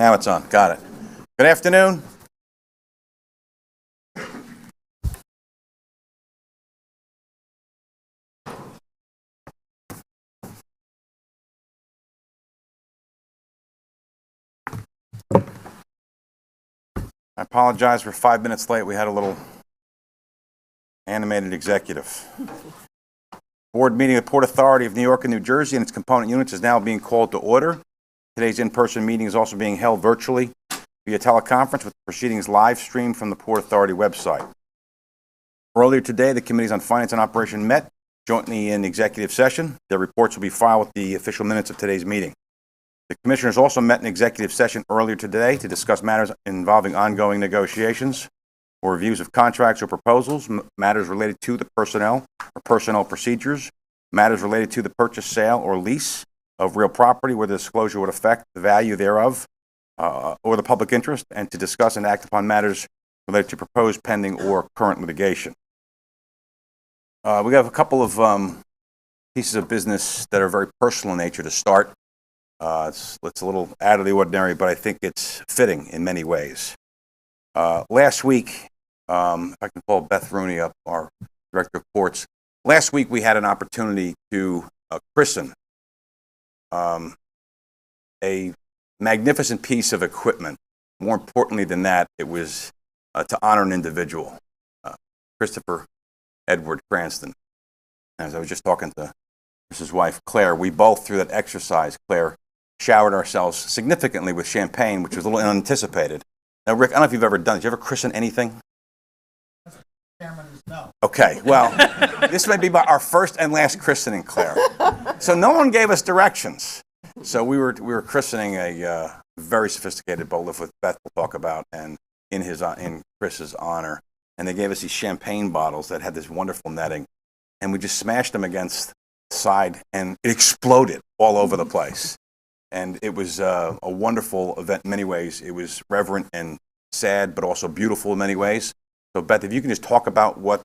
Now it's on. Got it. Good afternoon. I apologize for 5 minutes late. We had a little animated executive. Board meeting of the Port Authority of New York and New Jersey and its component units is now being called to order. Today's in-person meeting is also being held virtually via teleconference with the proceedings live streamed from the Port Authority website. Earlier today, the Committees on Finance and Operation met jointly in executive session. Their reports will be filed with the official minutes of today's meeting. The Commissioners also met in executive session earlier today to discuss matters involving ongoing negotiations or reviews of contracts or proposals, matters related to the personnel or personnel procedures, matters related to the purchase, sale, or lease of real property where the disclosure would affect the value thereof or the public interest, and to discuss and act upon matters related to proposed, pending, or current litigation. We have a couple of pieces of business that are very personal in nature to start. It's a little out of the ordinary, but I think it's fitting in many ways. Last week, if I can call Beth Rooney up, our Director of Courts, last week we had an opportunity to christen a magnificent piece of equipment. More importantly than that, it was to honor an individual, Christopher Edward Cranston. As I was just talking to Mrs. wife, Claire, we both, through that exercise, Claire, showered ourselves significantly with champagne, which was a little unanticipated. Now, Rick, I don't know if you've ever done it. Did you ever christen anything? No. Okay, well, this may be our first and last christening, Claire. So no one gave us directions. So we were christening a very sophisticated boat lift, which Beth will talk about, and in Chris's honor. And they gave us these champagne bottles that had this wonderful netting, and we just smashed them against the side, and it exploded all over the place. And it was a wonderful event in many ways. It was reverent and sad, but also beautiful in many ways. So, Beth, if you can just talk about what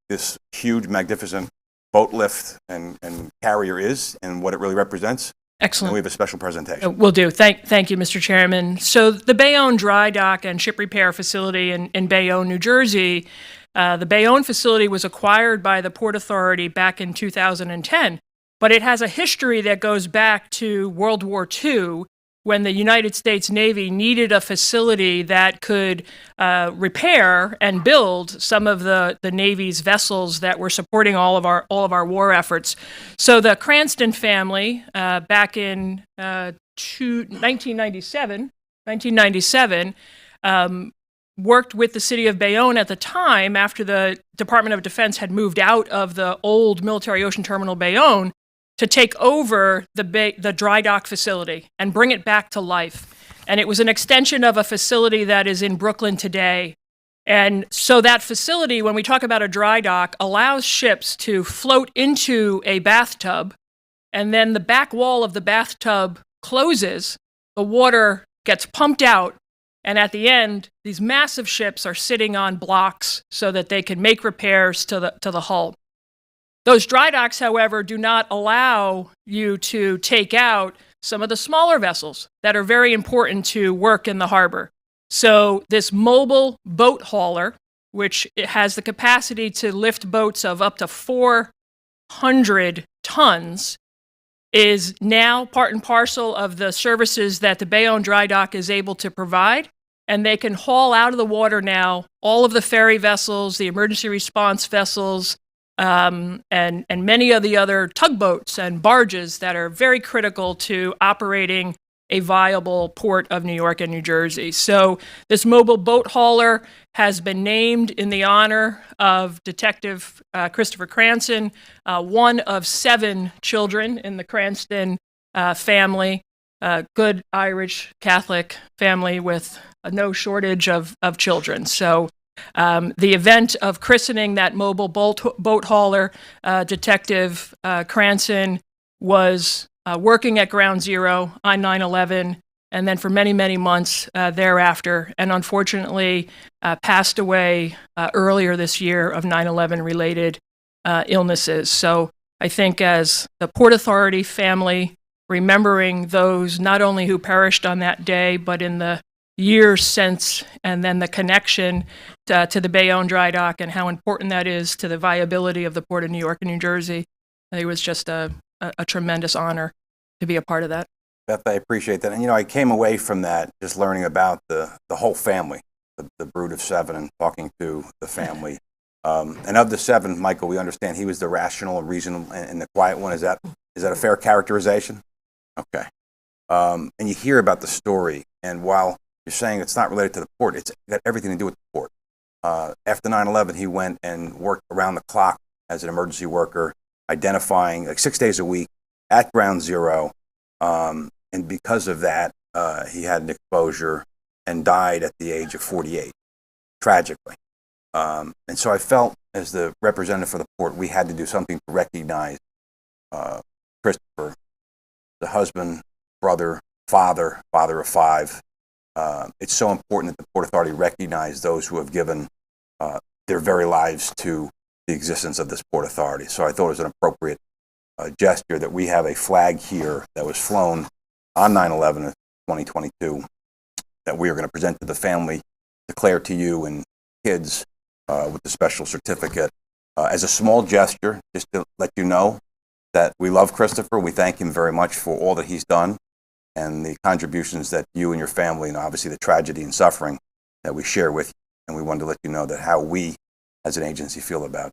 this huge, magnificent boat lift and carrier is and what it really represents. Excellent. And we have a special presentation. Will do. Thank you, Mr. Chairman. So the Bayonne Dry Dock and Ship Repair Facility in Bayonne, New Jersey, the Bayonne facility was acquired by the Port Authority back in 2010, but it has a history that goes back to World War II, when the United States Navy needed a facility that could repair and build some of the Navy's vessels that were supporting all of our war efforts. So the Cranston family, back in 1997, worked with the city of Bayonne at the time after the Department of Defense had moved out of the old Military Ocean Terminal Bayonne to take over the dry dock facility and bring it back to life. And it was an extension of a facility that is in Brooklyn today. And so that facility, when we talk about a dry dock, allows ships to float into a bathtub, and then the back wall of the bathtub closes, the water gets pumped out, and at the end, these massive ships are sitting on blocks so that they can make repairs to the hull. Those dry docks, however, do not allow you to take out some of the smaller vessels that are very important to work in the harbor. So this mobile boat hauler, which has the capacity to lift boats of up to 400 tons, is now part and parcel of the services that the Bayonne Dry Dock is able to provide. And they can haul out of the water now all of the ferry vessels, the emergency response vessels, and many of the other tugboats and barges that are very critical to operating a viable port of New York and New Jersey. So this mobile boat hauler has been named in the honor of Detective Christopher Cranston, one of 7 children in the Cranston family, good Irish Catholic family with no shortage of children. So the event of christening that mobile boat hauler, Detective Cranston was working at Ground Zero on 9/11, and then for many, many months thereafter, and unfortunately passed away earlier this year of 9/11 related illnesses. So I think as the Port Authority family remembering those not only who perished on that day, but in the years since, and then the connection to the Bayonne Dry Dock and how important that is to the viability of the Port of New York and New Jersey. I think it was just a tremendous honor to be a part of that. Beth, I appreciate that. And, I came away from that just learning about the whole family, the brood of 7, and talking to the family. And of the 7, Michael, we understand he was the rational, reasonable, and the quiet one. Is that a fair characterization? Okay. And you hear about the story, and while you're saying it's not related to the port, it's got everything to do with the port. After 9/11, he went and worked around the clock as an emergency worker, identifying like 6 days a week at Ground Zero. And because of that, he had an exposure and died at the age of 48, tragically. And so I felt, as the representative for the port, we had to do something to recognize Christopher, the husband, brother, father of 5. It's so important that the Port Authority recognize those who have given their very lives to the existence of this Port Authority. So I thought it was an appropriate gesture that we have a flag here that was flown on 9/11 of 2022 that we are going to present to the family, declare to you and kids with the special certificate as a small gesture, just to let you know that we love Christopher. We thank him very much for all that he's done and the contributions that you and your family, and obviously the tragedy and suffering that we share with you. And we wanted to let you know that how we as an agency feel about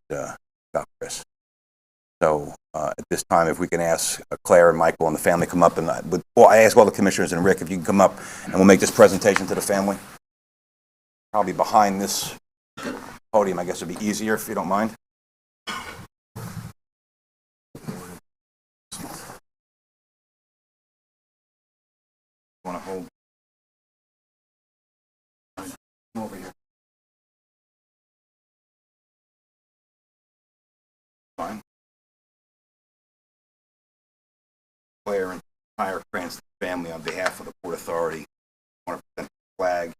Chris. So at this time, if we can ask Claire and Michael and the family come up, and I ask all the commissioners and Rick if you can come up, and we'll make this presentation to the family. Probably behind this podium, I guess would be easier if you don't mind. Want to hold? Come over here. Fine. Claire and entire Cranston family, on behalf of the Port Authority, I want to present the flag,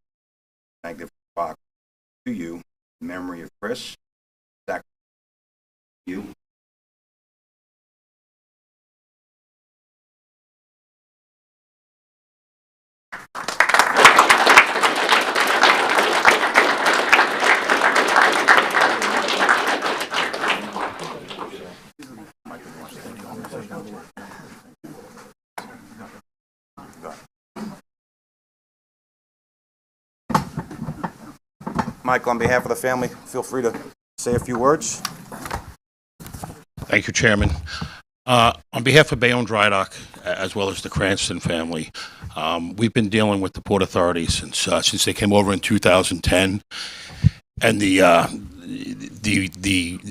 magnificent box, to you in memory of Chris. Zach, you. Michael, on behalf of the family, feel free to say a few words. Thank you, Chairman. On behalf of Bayonne Dry Dock, as well as the Cranston family, we've been dealing with the Port Authority since they came over in 2010, and the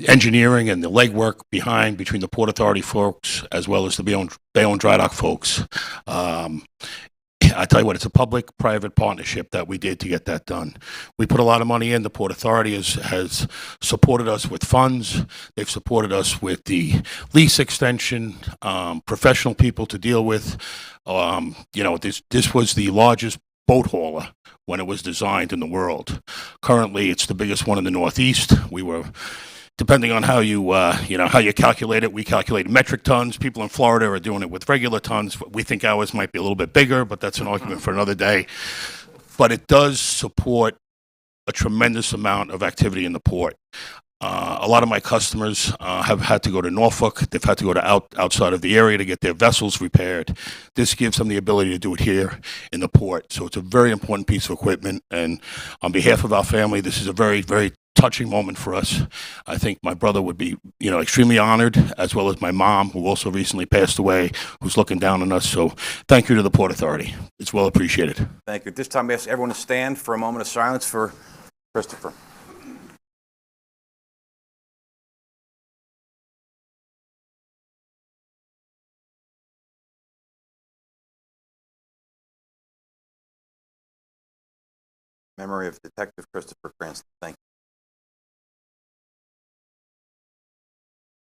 engineering and the legwork between the Port Authority folks as well as the Bayonne Dry Dock folks. I tell you what, it's a public-private partnership that we did to get that done. We put a lot of money in. The Port Authority has supported us with funds. They've supported us with the lease extension, professional people to deal with. This was the largest boat hauler when it was designed in the world. Currently, it's the biggest one in the Northeast. We were, depending on how you calculate it, we calculate metric tons. People in Florida are doing it with regular tons. We think ours might be a little bit bigger, but that's an argument for another day. But it does support a tremendous amount of activity in the port. A lot of my customers have had to go to Norfolk. They've had to go to outside of the area to get their vessels repaired. This gives them the ability to do it here in the port. So it's a very important piece of equipment. And on behalf of our family, this is a very, very touching moment for us. I think my brother would be, extremely honored, as well as my mom, who also recently passed away, who's looking down on us. So thank you to the Port Authority. It's well appreciated. Thank you. At this time, I ask everyone to stand for a moment of silence for Christopher. Memory of Detective Christopher Cranston. Thank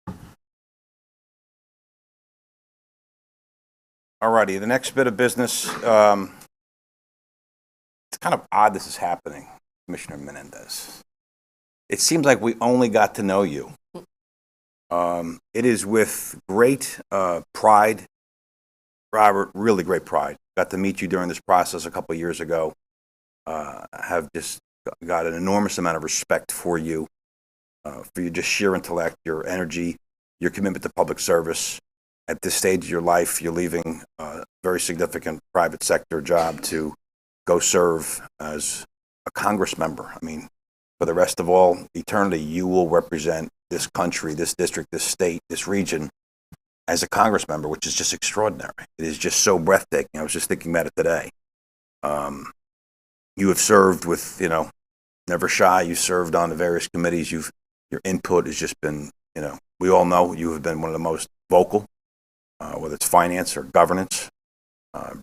you. All righty, the next bit of business, it's kind of odd this is happening, Commissioner Menendez. It seems like we only got to know you. It is with great pride Robert, really great pride. Got to meet you during this process a couple of years ago. Have just got an enormous amount of respect for you, for your just sheer intellect, your energy, your commitment to public service. At this stage of your life, you're leaving a very significant private sector job to go serve as a Congress member. I mean, for the rest of all eternity, you will represent this country, this district, this state, this region as a Congress member, which is just extraordinary. It is just so breathtaking. I was just thinking about it today. You have served with, never shy. You served on the various committees. Your input has just been, we all know you have been one of the most vocal, whether it's finance or governance.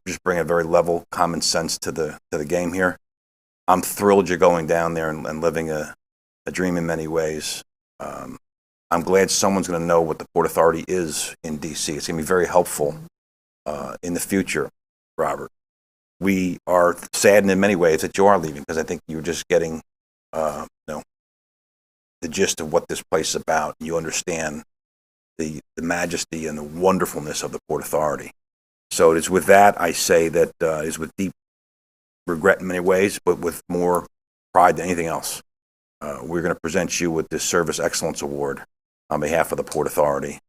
Just bring a very level, common sense to the game here. I'm thrilled you're going down there and living a dream in many ways. I'm glad someone's going to know what the Port Authority is in D.C. It's going to be very helpful in the future, Robert. We are saddened in many ways that you are leaving, because I think you're just getting, the gist of what this place is about. You understand the majesty and the wonderfulness of the Port Authority. So it is with that I say that it is with deep regret in many ways, but with more pride than anything else. We're going to present you with this Service Excellence Award on behalf of the Port Authority.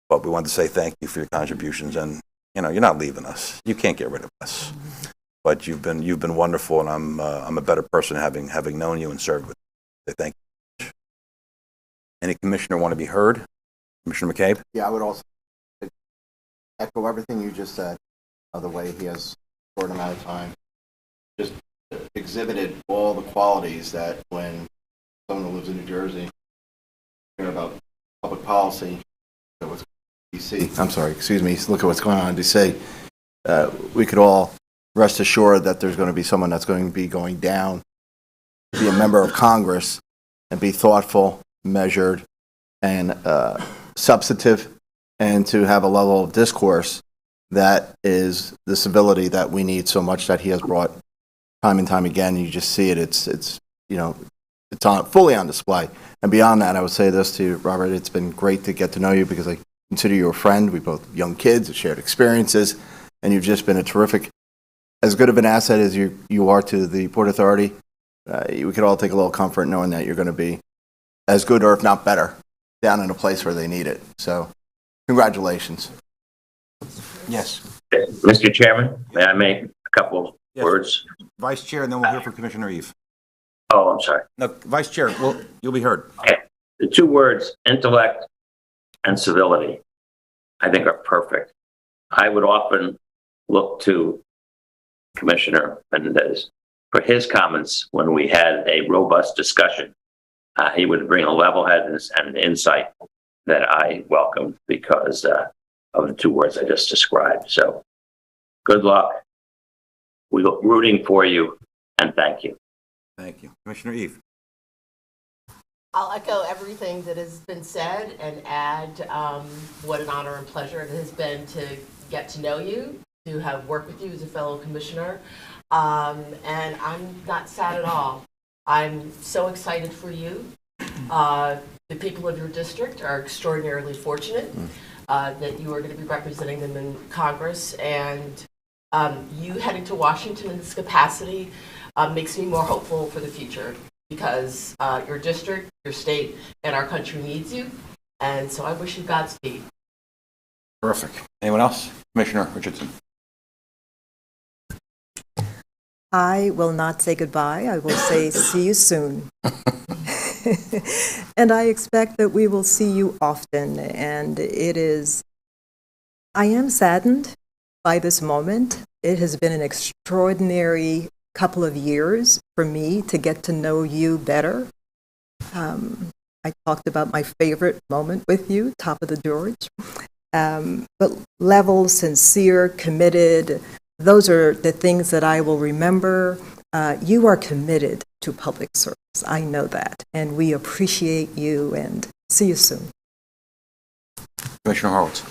But we wanted to say thank you for your contributions, and you're not leaving us. You can't get rid of us. But you've been wonderful, and I'm a better person having known you and served with you. Thank you. Any commissioner want to be heard? Commissioner McCabe? Yeah, I would also echo everything you just said. The way he has a short amount of time just exhibited all the qualities that when someone who lives in New Jersey care about public policy, look at what's DC. I'm sorry, excuse me. Look at what's going on in DC. We could all rest assured that there's going to be someone that's going to be going down, be a member of Congress, and be thoughtful, measured, and substantive, and to have a level of discourse that is the civility that we need so much, that he has brought time and time again. You just see it. It's fully on display. And beyond that, I would say this to you, Robert. It's been great to get to know you, because I consider you a friend. We both young kids, shared experiences, and you've just been a terrific, as good of an asset as you are to the Port Authority. We could all take a little comfort knowing that you're going to be as good, or if not better, down in a place where they need it. So, congratulations. Yes. Mr. Chairman, may I make a couple Yes. words? Vice Chair, and then we'll hear from Commissioner Eve. Oh, I'm sorry. No, Vice Chair, you'll be heard. Okay. The two words, intellect and civility, I think are perfect. I would often look to Commissioner Mendez for his comments when we had a robust discussion. He would bring a level-headedness and an insight that I welcomed because of the two words I just described. So good luck. We're rooting for you, and thank you. Thank you. Commissioner Eve. I'll echo everything that has been said and add what an honor and pleasure it has been to get to know you, to have worked with you as a fellow commissioner. And I'm not sad at all. I'm so excited for you. The people of your district are extraordinarily fortunate that you are going to be representing them in Congress. And you heading to Washington in this capacity makes me more hopeful for the future, because your district, your state, and our country needs you. And so I wish you Godspeed. Terrific. Anyone else? Commissioner Richardson. I will not say goodbye. I will say see you soon. And I expect that we will see you often. And I am saddened by this moment. It has been an extraordinary couple of years for me to get to know you better. I talked about my favorite moment with you, top of the George. But level, sincere, committed, those are the things that I will remember. You are committed to public service. I know that. And we appreciate you, and see you soon. Commissioner Horowitz.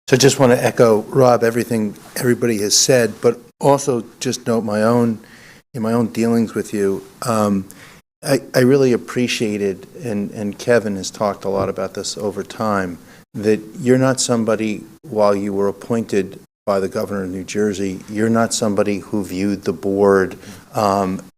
So I just want to echo, Rob, everything everybody has said, but also just note in my own dealings with you, I really appreciated, and Kevin has talked a lot about this over time, that you're not somebody, while you were appointed by the governor of New Jersey, you're not somebody who viewed the board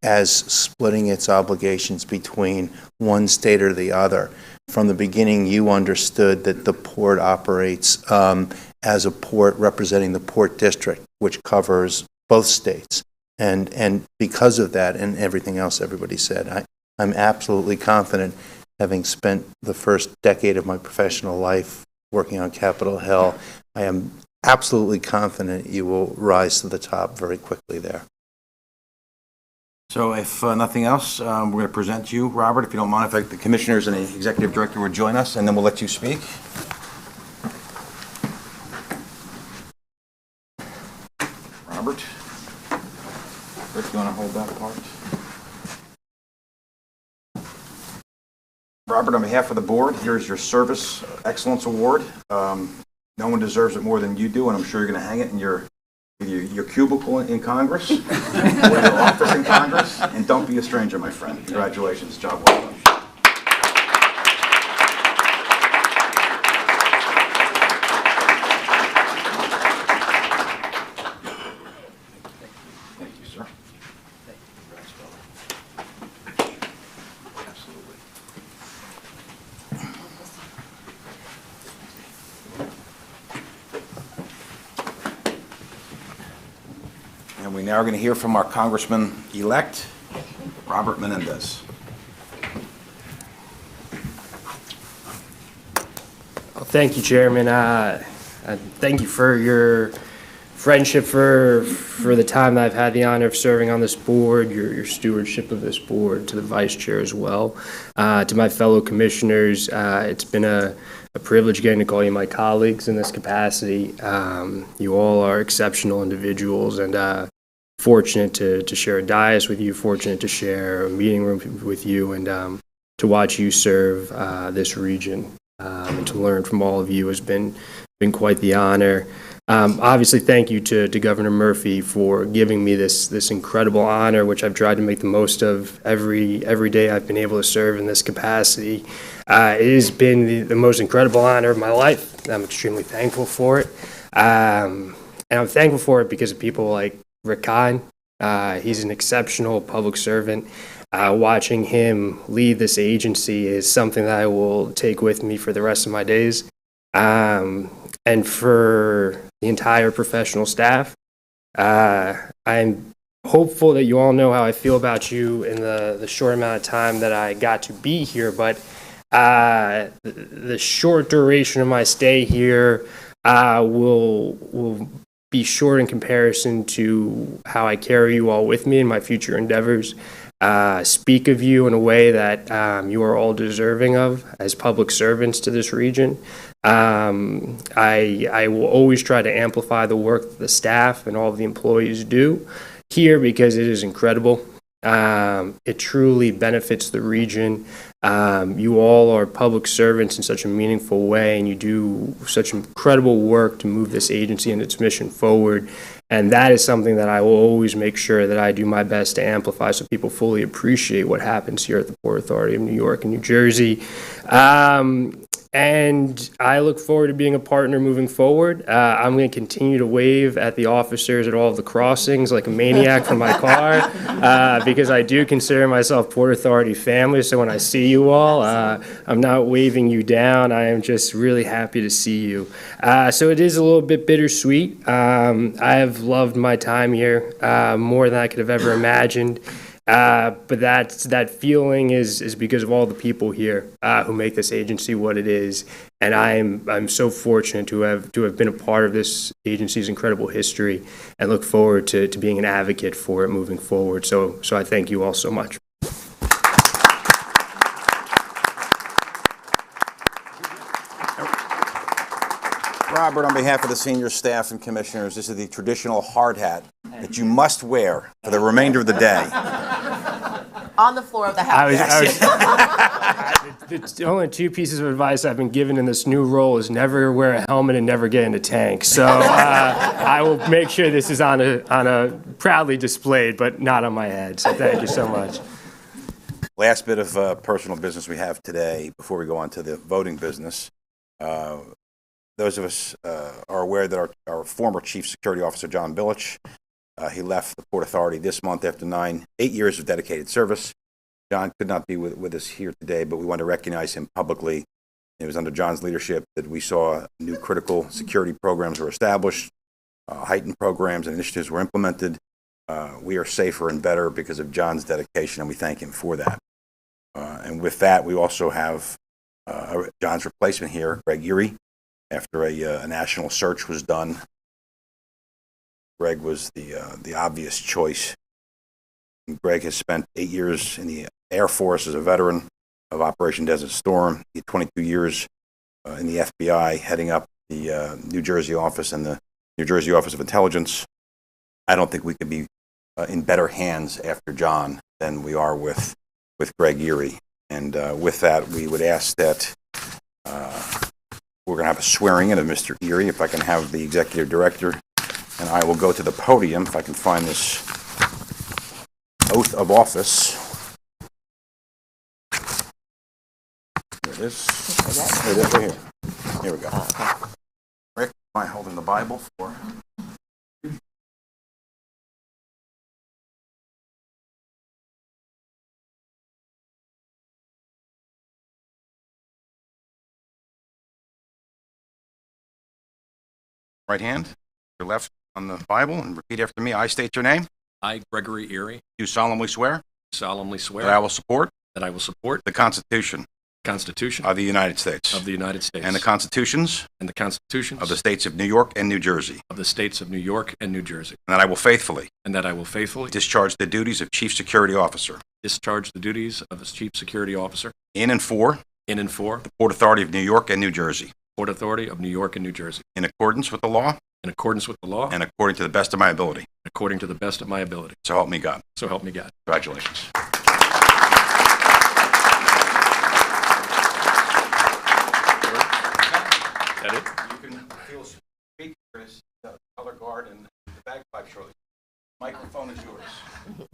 as splitting its obligations between one state or the other. From the beginning, you understood that the port operates as a port representing the Port District, which covers both states. And because of that and everything else everybody said, I'm absolutely confident, having spent the first decade of my professional life working on Capitol Hill, I am absolutely confident you will rise to the top very quickly there. So if nothing else, we're going to present to you, Robert, if you don't mind, if the commissioners and the executive director would join us, and then we'll let you speak. Robert? Rick, you want to hold that part? Robert, on behalf of the board, here's your Service Excellence Award. No one deserves it more than you do, and I'm sure you're going to hang it in your cubicle in Congress, or your office in Congress, and don't be a stranger, my friend. Congratulations, job well done. Thank you, sir. Absolutely. And we now are going to hear from our Congressman-elect, Robert Menendez. Well, thank you, Chairman. Thank you for your friendship, for the time that I've had the honor of serving on this board, your stewardship of this board, to the Vice Chair as well. To my fellow commissioners, it's been a privilege getting to call you my colleagues in this capacity. You all are exceptional individuals, and fortunate to share a dais with you, fortunate to share a meeting room with you, and to watch you serve this region and to learn from all of you has been quite the honor. Obviously, thank you to Governor Murphy for giving me this incredible honor, which I've tried to make the most of every day I've been able to serve in this capacity. It has been the most incredible honor of my life. I'm extremely thankful for it. And I'm thankful for it because of people like Rick Kine. He's an exceptional public servant. Watching him lead this agency is something that I will take with me for the rest of my days. And for the entire professional staff, I'm hopeful that you all know how I feel about you in the short amount of time that I got to be here, but the short duration of my stay here will be short in comparison to how I carry you all with me in my future endeavors. Speak of you in a way that you are all deserving of as public servants to this region. I will always try to amplify the work that the staff and all of the employees do here because it is incredible. It truly benefits the region. You all are public servants in such a meaningful way, and you do such incredible work to move this agency and its mission forward. And that is something that I will always make sure that I do my best to amplify so people fully appreciate what happens here at the Port Authority of New York and New Jersey. And I look forward to being a partner moving forward. I'm going to continue to wave at the officers at all of the crossings like a maniac from my car because I do consider myself Port Authority family. So when I see you all, I'm not waving you down. I am just really happy to see you. So it is a little bit bittersweet. I have loved my time here more than I could have ever imagined. But that feeling is because of all the people here who make this agency what it is, and I'm so fortunate to have been a part of this agency's incredible history, and look forward to being an advocate for it moving forward. So I thank you all so much. Robert, on behalf of the senior staff and commissioners, this is the traditional hard hat that you must wear for the remainder of the day. On the floor of the House. The only two pieces of advice I've been given in this new role is never wear a helmet and never get in a tank. So I will make sure this is on a proudly displayed, but not on my head. So thank you so much. Last bit of personal business we have today before we go on to the voting business. those of us are aware that our former Chief Security Officer, John Billich, he left the Port Authority this month after 8 years of dedicated service. John could not be with us here today, but we want to recognize him publicly. It was under John's leadership that we saw new critical security programs were established, heightened programs and initiatives were implemented. We are safer and better because of John's dedication, and we thank him for that. And with that, we also have John's replacement here, Greg Erie. After a national search was done, Greg was the obvious choice. And Greg has spent 8 years in the Air Force as a veteran of Operation Desert Storm. He had 22 years in the FBI, heading up the New Jersey office and the New Jersey Office of Intelligence. I don't think we could be in better hands after John than we are with Greg Erie. And with that, we would ask that we're going to have a swearing in of Mr. Erie. If I can have the executive director, and I will go to the podium if I can find this oath of office. Here it is. Here it is, right here. Here we go. Rick, am I holding the Bible for? Right hand, your left on the Bible, and repeat after me. I state your name. I, Gregory Erie, Do solemnly swear solemnly swear that I will support that I will support the Constitution the Constitution of the United States of the United States and the Constitutions and the Constitutions of the states of New York and New Jersey, of the states of New York and New Jersey, and that I will faithfully and that I will faithfully discharge the duties of Chief Security Officer discharge the duties of as Chief Security Officer in and for in and for the Port Authority of New York and New Jersey, Port Authority of New York and New Jersey, in accordance with the law in accordance with the law and and according to the best of my ability. according to the best of my ability. So help me God. So help me God. Congratulations. That it? You can feel speak for his color guard and the bagpipe shortly. Microphone is yours.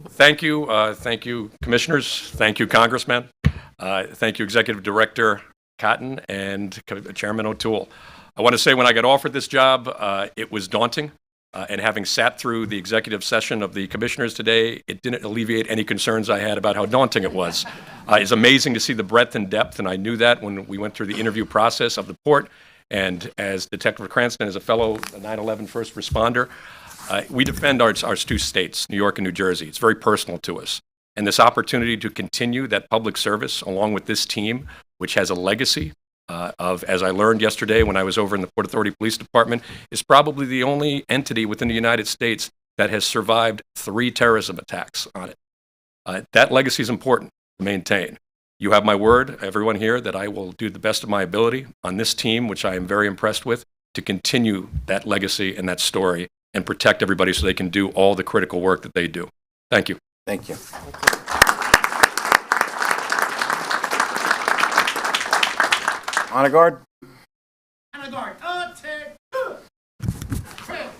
Thank you, Commissioners. Thank you, Congressman. Thank you, Executive Director Cotton and Chairman O'Toole. I want to say when I got offered this job, it was daunting. And having sat through the executive session of the commissioners today, it didn't alleviate any concerns I had about how daunting it was. It's amazing to see the breadth and depth, and I knew that when we went through the interview process of the port. And as Detective Cranston, as a fellow 9/11 first responder, we defend our two states, New York and New Jersey. It's very personal to us. And this opportunity to continue that public service along with this team, which has a legacy of, as I learned yesterday when I was over in the Port Authority Police Department, is probably the only entity within the United States that has survived 3 terrorism attacks on it. That legacy is important to maintain. You have my word, everyone here, that I will do the best of my ability on this team, which I am very impressed with, to continue that legacy and that story and protect everybody so they can do all the critical work that they do. Thank you. Thank you. Honor guard. Honor guard. Take. Trail.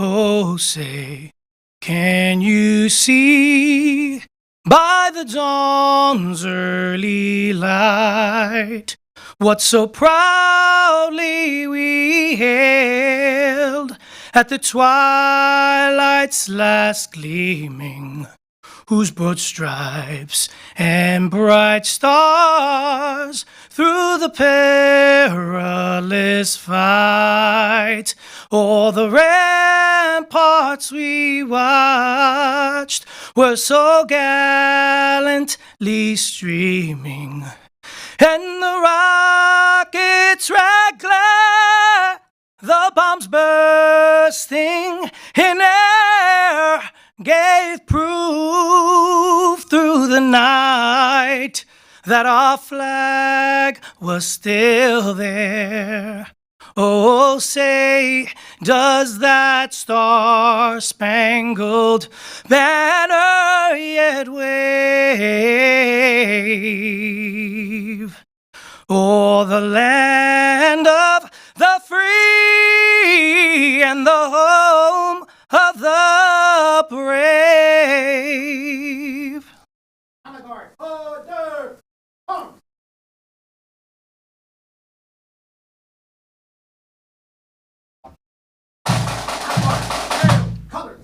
Oh, say, can you see by the dawn's early light what so proudly we hailed at the twilight's last gleaming? whose broad stripes and bright stars through the perilous fight, all the ramparts we watched were so gallantly streaming, and the rockets' red glare, the bombs bursting in air, gave proof through the night that our flag was still there. Oh, say, does that star-spangled banner yet wave o'er the land of the free and the home of the brave? Honor guard. Order. Home. Colors.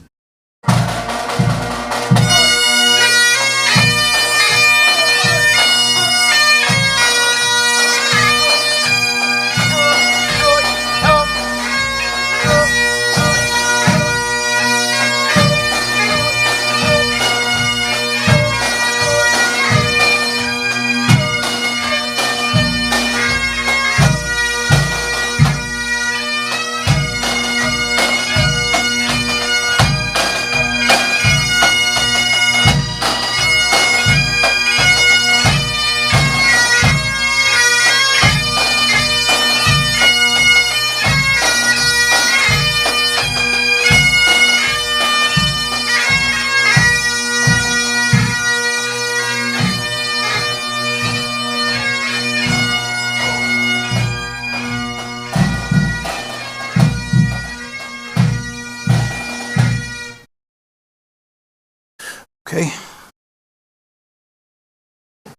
Okay.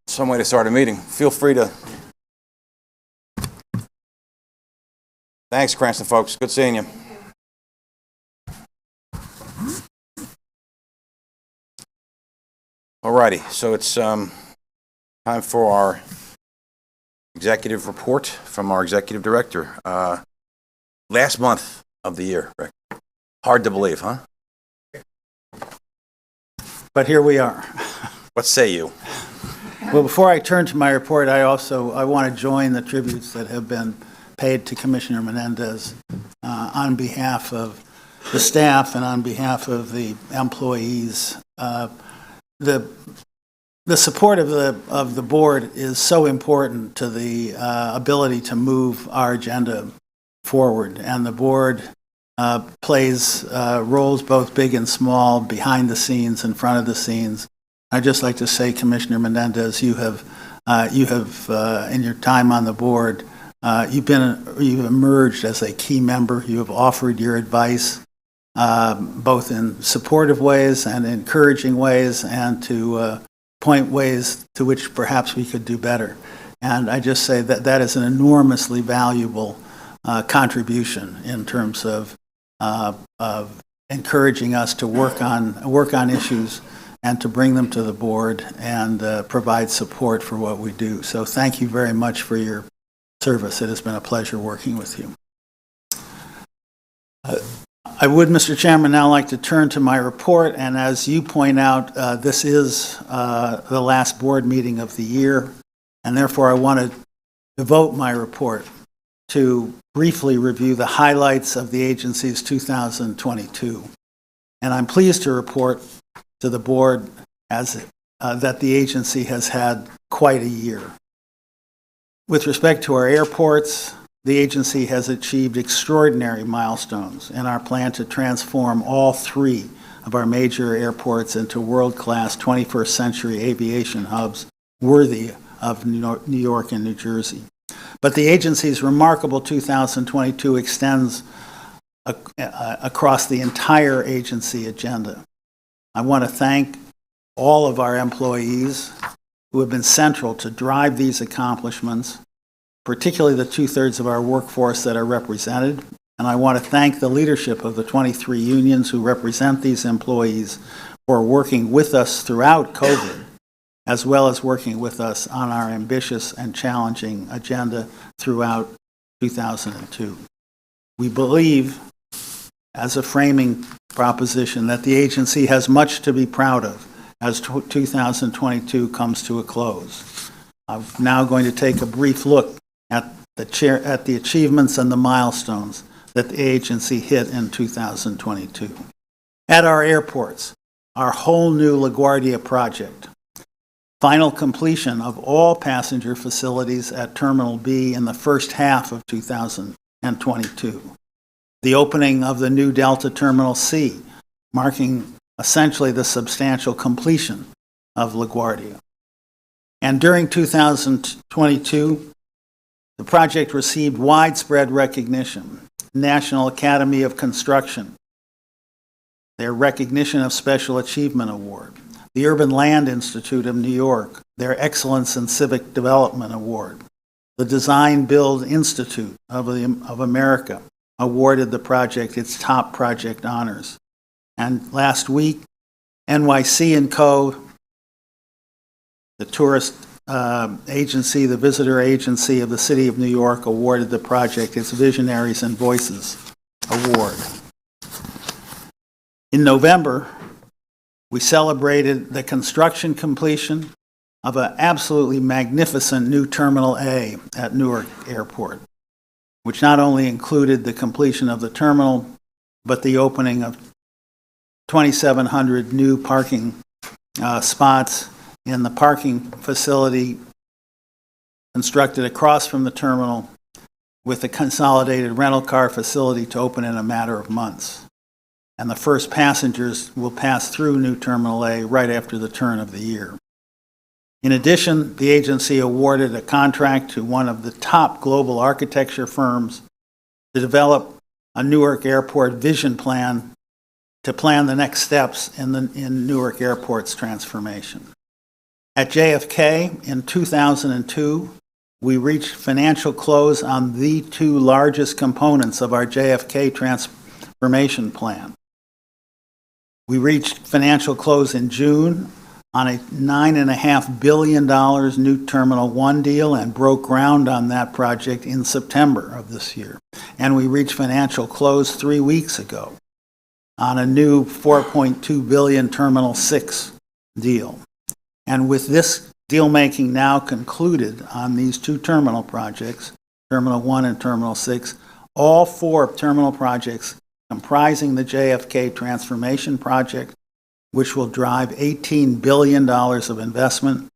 Some way to start a meeting. Feel free to. Thanks, Cranston folks. Good seeing you. Alrighty, so it's time for our executive report from our executive director. Last month of the year, Rick. Hard to believe, huh? But here we are. What say you? Well, before I turn to my report, I want to join the tributes that have been paid to Commissioner Menendez on behalf of the staff and on behalf of the employees. The support of the board is so important to the ability to move our agenda forward, and the board plays roles both big and small, behind the scenes, in front of the scenes. I'd just like to say, Commissioner Menendez, you have in your time on the board, you've emerged as a key member. You have offered your advice, both in supportive ways and encouraging ways, and to point ways to which perhaps we could do better. And I just say that that is an enormously valuable contribution in terms of encouraging us to work on issues and to bring them to the board and provide support for what we do. So thank you very much for your service. It has been a pleasure working with you. I would, Mr. Chairman, now like to turn to my report, and as you point out, this is the last board meeting of the year, and therefore I want to devote my report to briefly review the highlights of the agency's 2022. And I'm pleased to report to the board that the agency has had quite a year. With respect to our airports, the agency has achieved extraordinary milestones in our plan to transform all three of our major airports into world-class 21st century aviation hubs worthy of New York and New Jersey. But the agency's remarkable 2022 extends across the entire agency agenda. I want to thank all of our employees who have been central to drive these accomplishments, particularly the 2/3 of our workforce that are represented. And I want to thank the leadership of the 23 unions who represent these employees for working with us throughout COVID, as well as working with us on our ambitious and challenging agenda throughout 2002. We believe, as a framing proposition, that the agency has much to be proud of as 2022 comes to a close. I'm now going to take a brief look at the achievements and the milestones that the agency hit in 2022. At our airports, our whole new LaGuardia project, final completion of all passenger facilities at Terminal B in the first half of 2022. The opening of the new Delta Terminal C, marking essentially the substantial completion of LaGuardia. And during 2022, the project received widespread recognition. National Academy of Construction, their Recognition of Special Achievement Award. The Urban Land Institute of New York, their Excellence in Civic Development Award. The Design Build Institute of America awarded the project its top project honors. And last week, NYC & Co., the tourist agency, the visitor agency of the City of New York, awarded the project its Visionaries and Voices Award. In November, we celebrated the construction completion of an absolutely magnificent new Terminal A at Newark Airport, which not only included the completion of the terminal, but the opening of 2,700 new parking spots in the parking facility constructed across from the terminal, with the consolidated rental car facility to open in a matter of months. And the first passengers will pass through New Terminal A right after the turn of the year. In addition, the agency awarded a contract to one of the top global architecture firms to develop a Newark Airport vision plan to plan the next steps in Newark Airport's transformation. At JFK in 2002, we reached financial close on the two largest components of our JFK transformation plan. We reached financial close in June on a $9.5 billion new Terminal 1 deal and broke ground on that project in September of this year. And we reached financial close 3 weeks ago on a new $4.2 billion Terminal 6 deal. And with this deal-making now concluded on these two terminal projects, Terminal 1 and Terminal 6, all four terminal projects comprising the JFK Transformation Project, which will drive $18 billion of investment.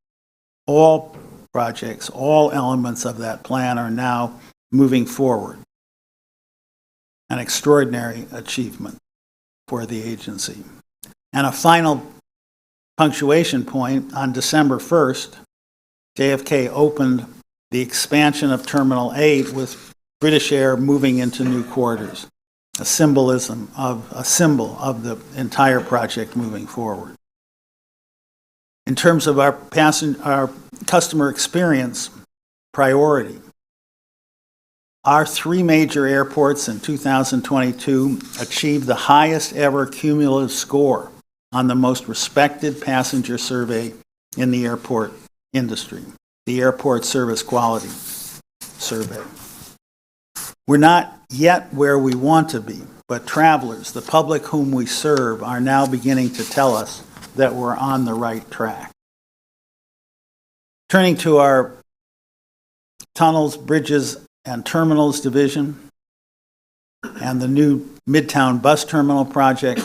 All projects, all elements of that plan are now moving forward. An extraordinary achievement for the agency. And a final punctuation point, on December 1st, JFK opened the expansion of Terminal 8 with British Air moving into new quarters, a symbol of the entire project moving forward. In terms of our customer experience priority, our three major airports in 2022 achieved the highest ever cumulative score on the most respected passenger survey in the airport industry, the Airport Service Quality Survey. We're not yet where we want to be, but travelers, the public whom we serve, are now beginning to tell us that we're on the right track. Turning to our tunnels, bridges, and terminals division and the new Midtown Bus Terminal project,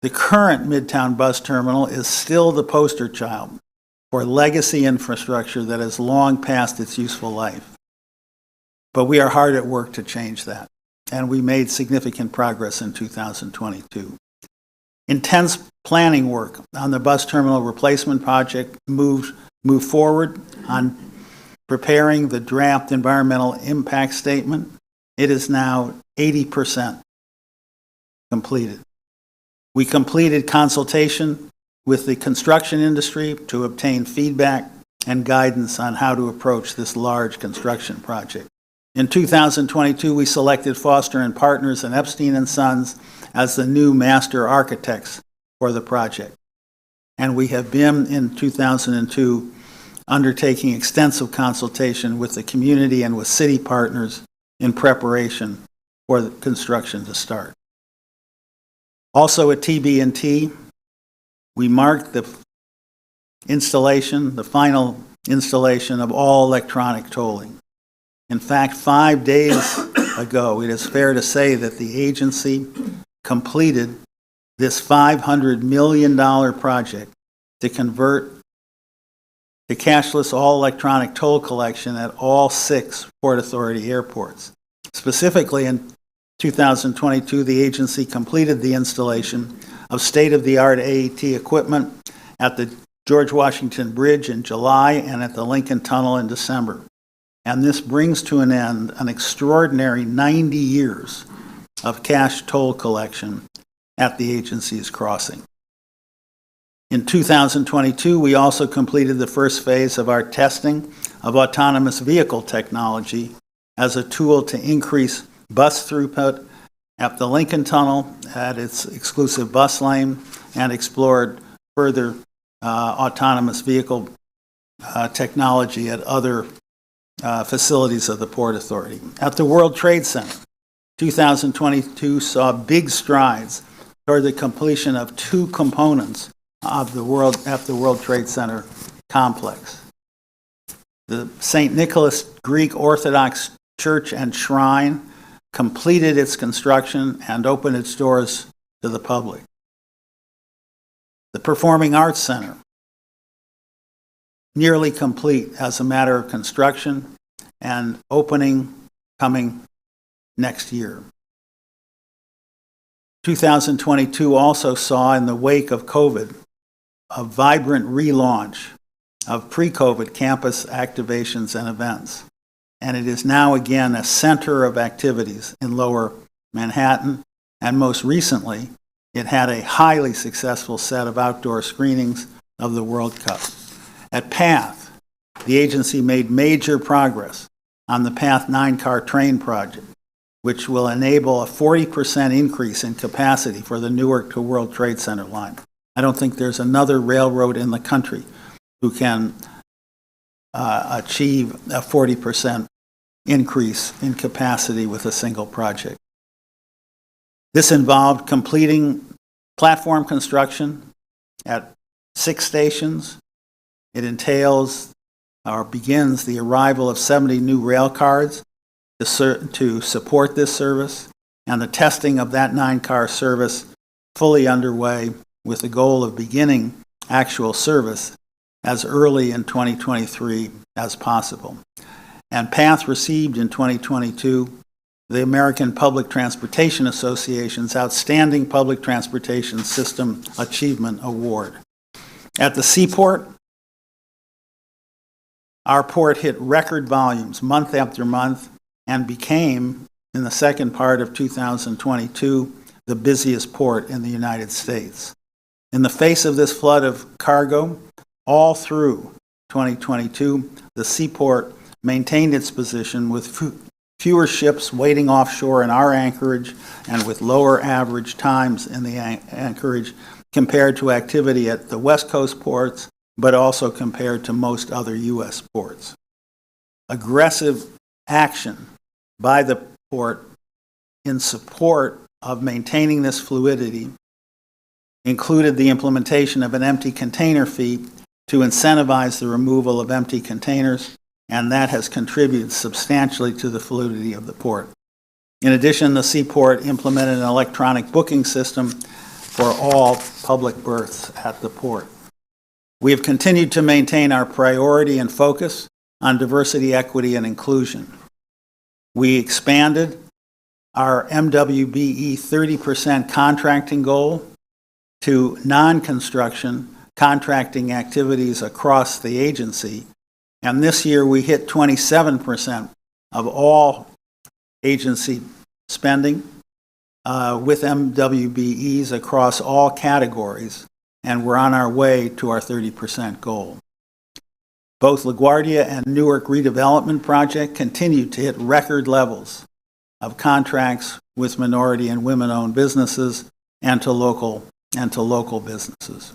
the current Midtown Bus Terminal is still the poster child for legacy infrastructure that has long passed its useful life. But we are hard at work to change that, and we made significant progress in 2022. Intense planning work on the bus terminal replacement project moved forward on preparing the draft environmental impact statement. It is now 80% completed. We completed consultation with the construction industry to obtain feedback and guidance on how to approach this large construction project. In 2022, we selected Foster & Partners and Epstein & Sons as the new master architects for the project. And we have been, in 2002, undertaking extensive consultation with the community and with city partners in preparation for the construction to start. Also at TB&T, we marked the installation, the final installation of all electronic tolling. In fact, 5 days ago, it is fair to say that the agency completed this $500 million project to convert to cashless all-electronic toll collection at all 6 Port Authority airports. Specifically, in 2022, the agency completed the installation of state-of-the-art AET equipment at the George Washington Bridge in July and at the Lincoln Tunnel in December. And this brings to an end an extraordinary 90 years of cash toll collection at the agency's crossing. In 2022, we also completed the first phase of our testing of autonomous vehicle technology as a tool to increase bus throughput at the Lincoln Tunnel at its exclusive bus lane, and explored further autonomous vehicle technology at other facilities of the Port Authority. At the World Trade Center, 2022 saw big strides toward the completion of 2 components of the World Trade Center complex. The St. Nicholas Greek Orthodox Church and Shrine completed its construction and opened its doors to the public. The Performing Arts Center, nearly complete as a matter of construction, and opening coming next year. 2022 also saw, in the wake of COVID, a vibrant relaunch of pre-COVID campus activations and events. And it is now again a center of activities in Lower Manhattan, and most recently, it had a highly successful set of outdoor screenings of the World Cup. At PATH, the agency made major progress on the PATH 9-car train project, which will enable a 40% increase in capacity for the Newark to World Trade Center line. I don't think there's another railroad in the country who can achieve a 40% increase in capacity with a single project. This involved completing platform construction at 6 stations. It entails or begins the arrival of 70 new rail cars to support this service, and the testing of that 9-car service fully underway, with the goal of beginning actual service as early in 2023 as possible. And PATH received in 2022 the American Public Transportation Association's Outstanding Public Transportation System Achievement Award. At the seaport, our port hit record volumes month after month and became, in the second part of 2022, the busiest port in the United States. In the face of this flood of cargo, all through 2022, the seaport maintained its position with fewer ships waiting offshore in our anchorage and with lower average times in the anchorage compared to activity at the West Coast ports, but also compared to most other U.S. ports. Aggressive action by the port in support of maintaining this fluidity included the implementation of an empty container fee to incentivize the removal of empty containers, and that has contributed substantially to the fluidity of the port. In addition, the seaport implemented an electronic booking system for all public berths at the port. We have continued to maintain our priority and focus on diversity, equity, and inclusion. We expanded our MWBE 30% contracting goal to non-construction contracting activities across the agency, and this year we hit 27% of all agency spending with MWBEs across all categories, and we're on our way to our 30% goal. Both LaGuardia and Newark redevelopment project continue to hit record levels of contracts with minority and women-owned businesses and to local and to local businesses.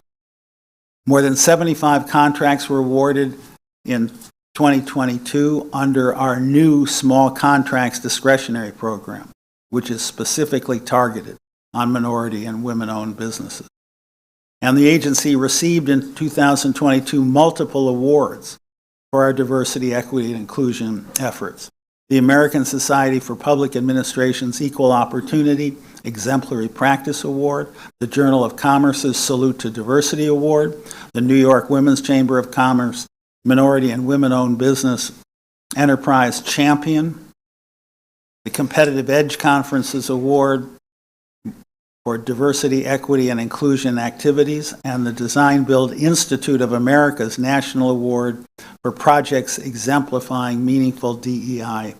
More than 75 contracts were awarded in 2022 under our new small contracts discretionary program, which is specifically targeted on minority and women-owned businesses. And the agency received in 2022 multiple awards for our diversity, equity, and inclusion efforts. The American Society for Public Administration's Equal Opportunity Exemplary Practice Award, the Journal of Commerce's Salute to Diversity Award, the New York Women's Chamber of Commerce Minority and Women-Owned Business Enterprise Champion, the Competitive Edge Conference's Award for Diversity, Equity, and Inclusion Activities, and the Design Build Institute of America's National Award for projects exemplifying meaningful DEI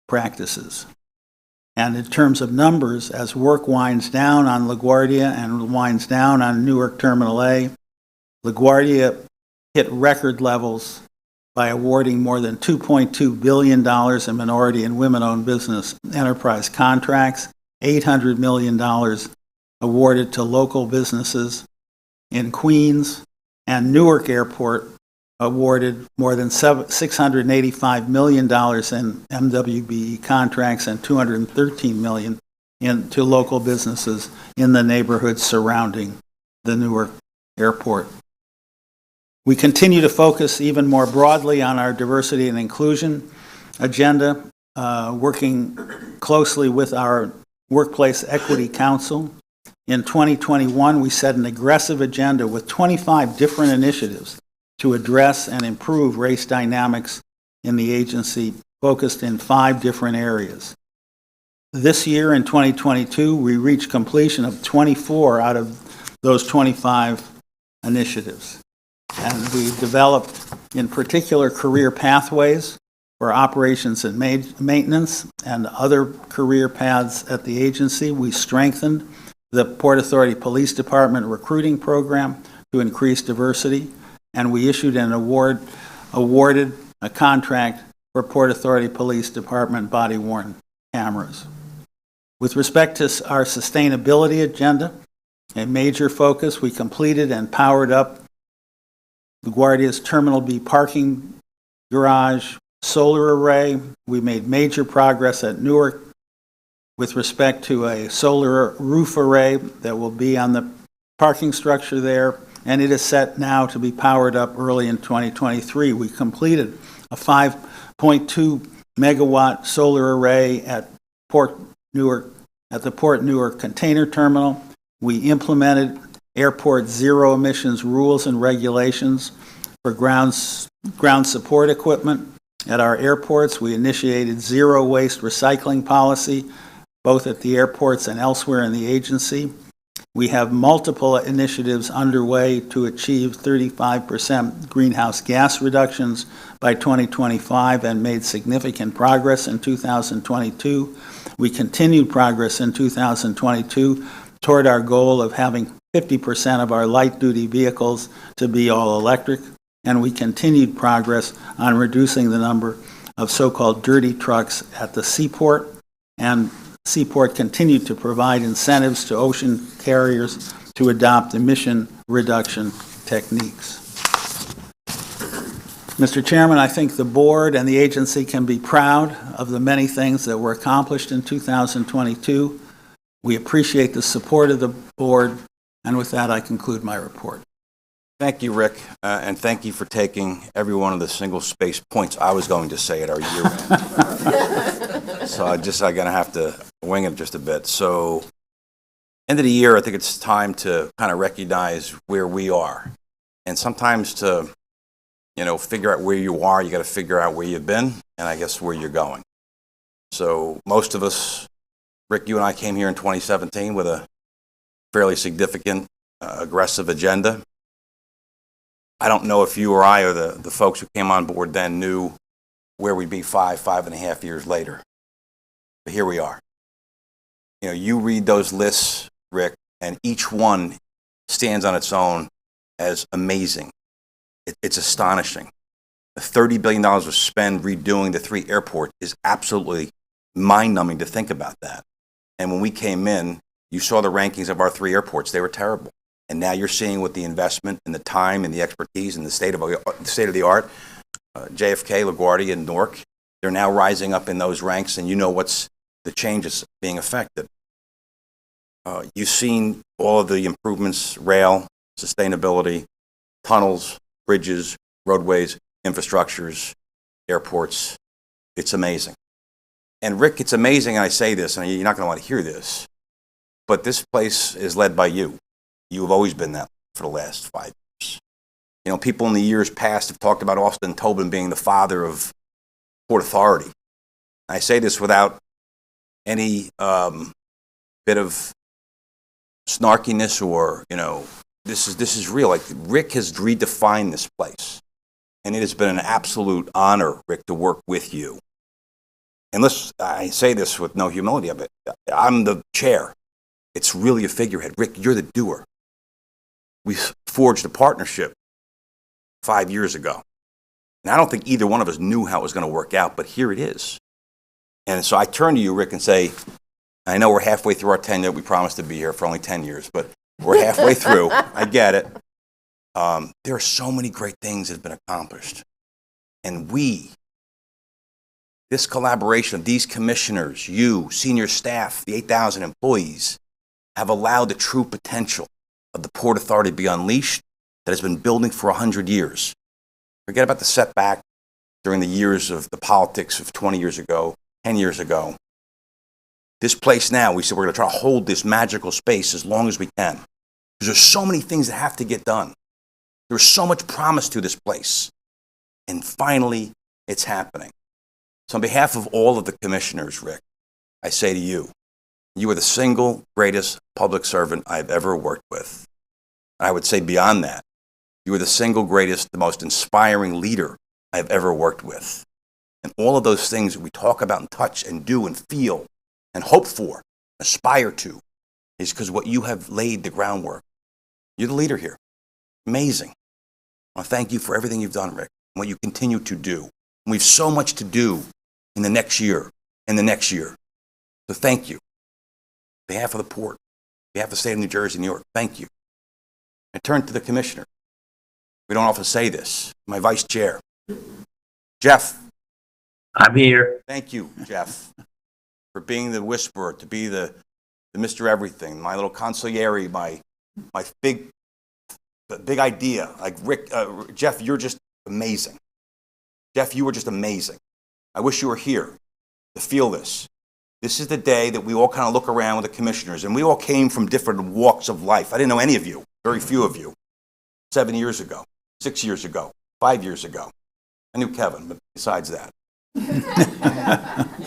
practices. And in terms of numbers, as work winds down on LaGuardia and winds down on Newark Terminal A, LaGuardia hit record levels by awarding more than $2.2 billion in minority and women-owned business enterprise contracts, $800 million awarded to local businesses in Queens, and Newark Airport awarded more than $685 million in MWBE contracts and $213 million to local businesses in the neighborhoods surrounding the Newark Airport. We continue to focus even more broadly on our diversity and inclusion agenda, working closely with our Workplace Equity Council. In 2021, we set an aggressive agenda with 25 different initiatives to address and improve race dynamics in the agency, focused in 5 different areas. This year, in 2022, we reached completion of 24 out of those 25 initiatives. And we developed, in particular, career pathways for operations and maintenance and other career paths at the agency. We strengthened the Port Authority Police Department recruiting program to increase diversity, and we issued an awarded a contract for Port Authority Police Department body-worn cameras. With respect to our sustainability agenda, a major focus, we completed and powered up LaGuardia's Terminal B parking garage solar array. We made major progress at Newark with respect to a solar roof array that will be on the parking structure there, and it is set now to be powered up early in 2023. We completed a 5.2 megawatt solar array at Port Newark, at the Port Newark Container Terminal. We implemented airport zero emissions rules and regulations for ground support equipment. At our airports, we initiated zero waste recycling policy, both at the airports and elsewhere in the agency. We have multiple initiatives underway to achieve 35% greenhouse gas reductions by 2025 and made significant progress in 2022. We continued progress in 2022 toward our goal of having 50% of our light-duty vehicles to be all electric, and we continued progress on reducing the number of so-called dirty trucks at the seaport, and Seaport continued to provide incentives to ocean carriers to adopt emission reduction techniques. Mr. Chairman, I think the board and the agency can be proud of the many things that were accomplished in 2022. We appreciate the support of the board, and with that, I conclude my report. Thank you, Rick, and thank you for taking every one of the single-space points I was going to say at our year end. So I'm going to have to wing it just a bit. So, end of the year, I think it's time to kind of recognize where we are. And sometimes to, figure out where you are, you got to figure out where you've been and I guess where you're going. So, most of us, Rick, you and I came here in 2017 with a fairly significant, aggressive agenda. I don't know if you or I or the folks who came on board then knew where we'd be 5.5 years later. But here we are. You read those lists, Rick, and each one stands on its own as amazing. It's astonishing. The $30 billion was spent redoing the 3 airports is absolutely mind-numbing to think about that. And when we came in, You saw the rankings of our 3 airports. They were terrible. And now you're seeing with the investment and the time and the expertise and the state of the art, JFK, LaGuardia, and Newark, they're now rising up in those ranks, and you know what's the changes being affected. You've seen all of the improvements, rail, sustainability, tunnels, bridges, roadways, infrastructures, airports. It's amazing. And Rick, it's amazing, and I say this, and you're not going to want to hear this, but this place is led by you. You have always been that for the last 5 years. You know, people in the years past have talked about Austin Tobin being the father of Port Authority. I say this without any bit of snarkiness or, you know, this is real. Like, Rick has redefined this place, and it has been an absolute honor, Rick, to work with you. And I say this with no humility of it. I'm the chair. It's really a figurehead. Rick, you're the doer. We forged a partnership 5 years ago. And I don't think either one of us knew how it was going to work out, but here it is. And so I turn to you, Rick, and say, I know we're halfway through our tenure. We promised to be here for only 10 years, but we're halfway through. I get it. There are so many great things that have been accomplished. And this collaboration of these commissioners, you, senior staff, the 8,000 employees, have allowed the true potential of the Port Authority to be unleashed that has been building for 100 years. Forget about the setback during the years of the politics of 20 years ago, 10 years ago. This place now, we said we're going to try to hold this magical space as long as we can. Because there's so many things that have to get done. There's so much promise to this place. And finally, it's happening. So on behalf of all of the commissioners, Rick, I say to you, you are the single greatest public servant I've ever worked with. I would say beyond that, you are the single greatest, the most inspiring leader I've ever worked with. And all of those things that we talk about and touch and do and feel and hope for, aspire to, is because what you have laid the groundwork. You're the leader here. Amazing. I want to thank you for everything you've done, Rick, and what you continue to do. And we have so much to do in the next year and the next year. So thank you. On behalf of the port, on behalf of the state of New Jersey, New York, thank you. I turn to the commissioner. We don't often say this. My vice chair, Jeff. I'm here. Thank you, Jeff, for being the whisperer, to be the Mr. Everything, my little consigliere, my big idea. Like Rick, Jeff, you're just amazing. Jeff, you were just amazing. I wish you were here to feel this. This is the day that we all kind of look around with the commissioners, and we all came from different walks of life. I didn't know any of you, very few of you, 7 years ago, 6 years ago, 5 years ago. I knew Kevin, but besides that.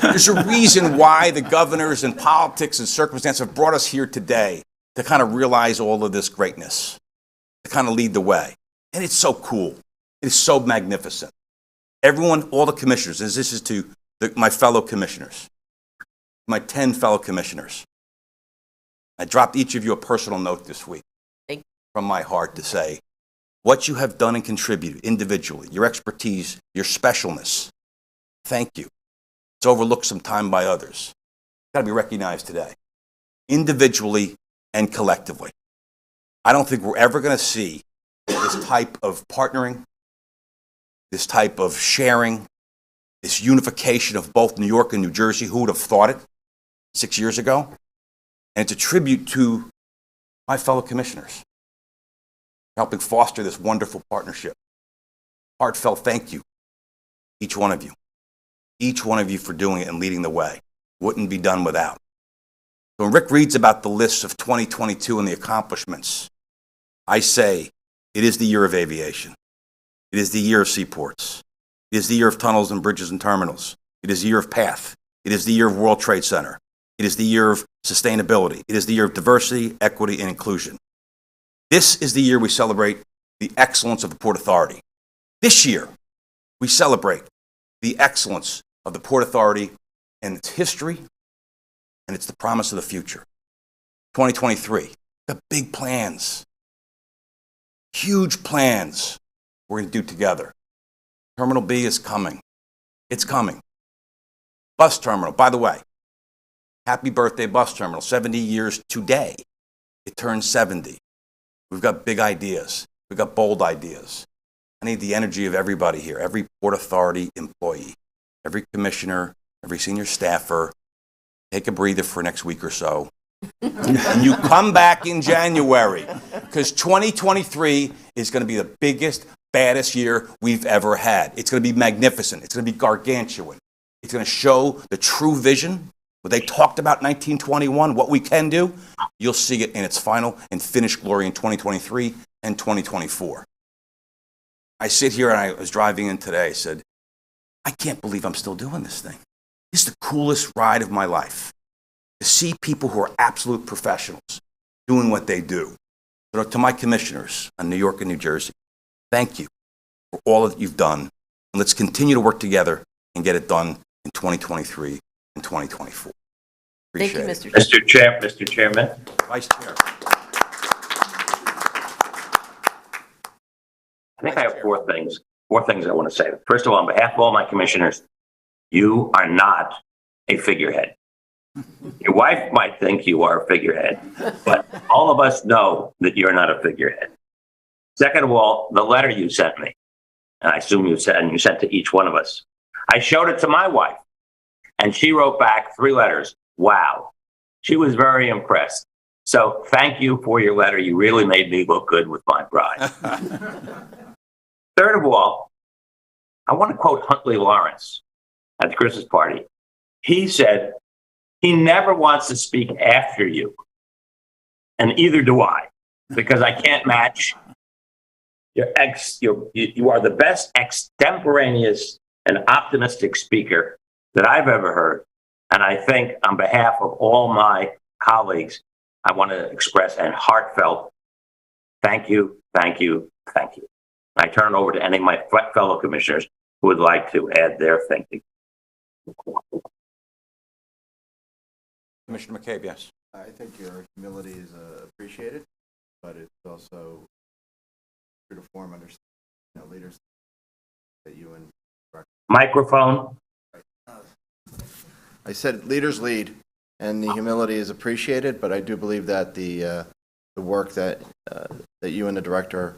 There's a reason why the governors and politics and circumstance have brought us here today, to kind of realize all of this greatness, to kind of lead the way. And it's so cool. It is so magnificent. Everyone, all the commissioners, and this is to my fellow commissioners, my 10 fellow commissioners. I dropped each of you a personal note this week from my heart to say, what you have done and contributed individually, your expertise, your specialness, thank you. It's overlooked sometime by others. It's got to be recognized today, individually and collectively. I don't think we're ever going to see this type of partnering, this type of sharing, this unification of both New York and New Jersey. Who would have thought it 6 years ago? And it's a tribute to my fellow commissioners, helping foster this wonderful partnership. Heartfelt thank you, each one of you for doing it and leading the way. Wouldn't be done without. So when Rick reads about the lists of 2022 and the accomplishments, I say it is the year of aviation. It is the year of seaports. It is the year of tunnels and bridges and terminals. It is the year of PATH. It is the year of World Trade Center. It is the year of sustainability. It is the year of diversity, equity, and inclusion. This is the year we celebrate the excellence of the Port Authority. This year, we celebrate the excellence of the Port Authority and its history, and it's the promise of the future. 2023, the big plans, huge plans we're going to do together. Terminal B is coming. It's coming. Bus terminal, by the way, Happy birthday, bus terminal. 70 years today. It turns 70. We've got big ideas. We've got bold ideas. I need the energy of everybody here, every Port Authority employee, every commissioner, every senior staffer. Take a breather for next week or so. And you come back in January, because 2023 is going to be the biggest, baddest year we've ever had. It's going to be magnificent. It's going to be gargantuan. It's going to show the true vision, what they talked about in 1921, what we can do. You'll see it in its final and finished glory in 2023 and 2024. I sit here and I was driving in today, I said, I can't believe I'm still doing this thing. This is the coolest ride of my life. To see people who are absolute professionals doing what they do. So to my commissioners in New York and New Jersey, thank you for all that you've done. And let's continue to work together and get it done in 2023 and 2024. Thank you, Appreciate it. Mr. Chair. Mr. Chairman. Vice Chair. I think I have four things I want to say. First of all, on behalf of all my commissioners, you are not a figurehead. Your wife might think you are a figurehead, but all of us know that you're not a figurehead. Second of all, the letter you sent me, and I assume you sent to each one of us. I showed it to my wife, and she wrote back 3 letters. Wow. She was very impressed. So thank you for your letter. You really made me look good with my bride. Third of all, I want to quote Huntley Lawrence at the Christmas party. He said, he never wants to speak after you. And either do I, because I can't match you are the best extemporaneous and optimistic speaker that I've ever heard. And I think on behalf of all my colleagues, I want to express a heartfelt thank you, thank you, thank you. I turn it over to any of my fellow commissioners who would like to add their thinking. Commissioner McCabe, yes. I think your humility is appreciated, but it's also true to form understanding, leaders that you and Microphone. I said leaders lead, and the humility is appreciated, but I do believe that the work that you and the director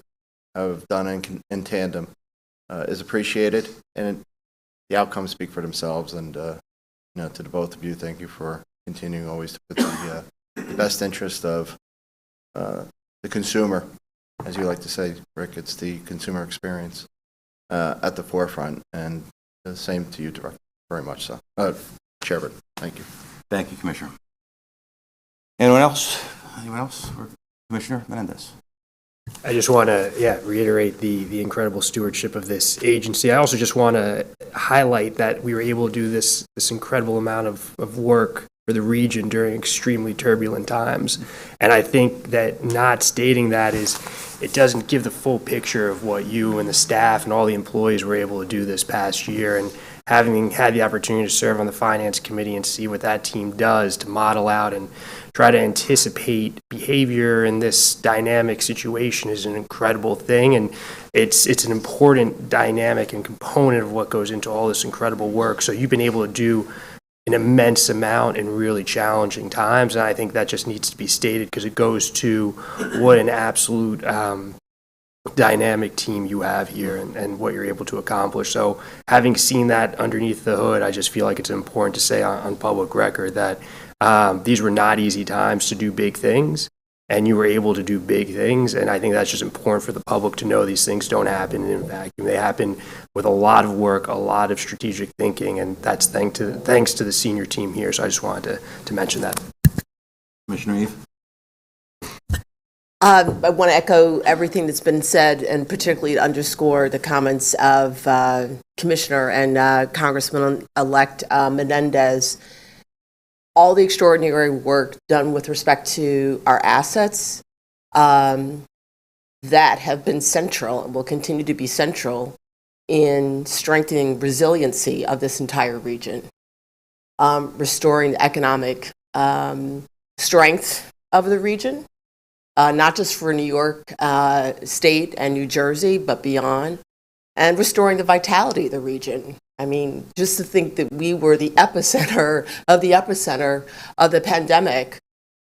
have done in tandem is appreciated, and the outcomes speak for themselves. And to the both of you, thank you for continuing always to put the best interest of the consumer, as you like to say, Rick. It's the consumer experience at the forefront, and the same to you, Director. Very much so. Chairman, thank you. Thank you, Commissioner. Anyone else? Anyone else? Or Commissioner Menendez? I just want to, reiterate the incredible stewardship of this agency. I also just want to highlight that we were able to do this incredible amount of work for the region during extremely turbulent times. And I think that not stating that it doesn't give the full picture of what you and the staff and all the employees were able to do this past year. And having had the opportunity to serve on the Finance Committee and see what that team does to model out and try to anticipate behavior in this dynamic situation is an incredible thing. And it's an important dynamic and component of what goes into all this incredible work. So you've been able to do an immense amount in really challenging times. And I think that just needs to be stated because it goes to what an absolute dynamic team you have here and what you're able to accomplish. So having seen that underneath the hood, I just feel like it's important to say on public record that these were not easy times to do big things, and you were able to do big things. And I think that's just important for the public to know these things don't happen in a vacuum. They happen with a lot of work, a lot of strategic thinking, and that's thanks to the senior team here. So I just wanted to mention that. Commissioner Eve? I want to echo everything that's been said, and particularly underscore the comments of Commissioner and Congressman-elect Menendez. All the extraordinary work done with respect to our assets that have been central and will continue to be central in strengthening resiliency of this entire region, restoring the economic strength of the region, not just for New York State and New Jersey, but beyond, and restoring the vitality of the region. I mean, just to think that we were the epicenter of the pandemic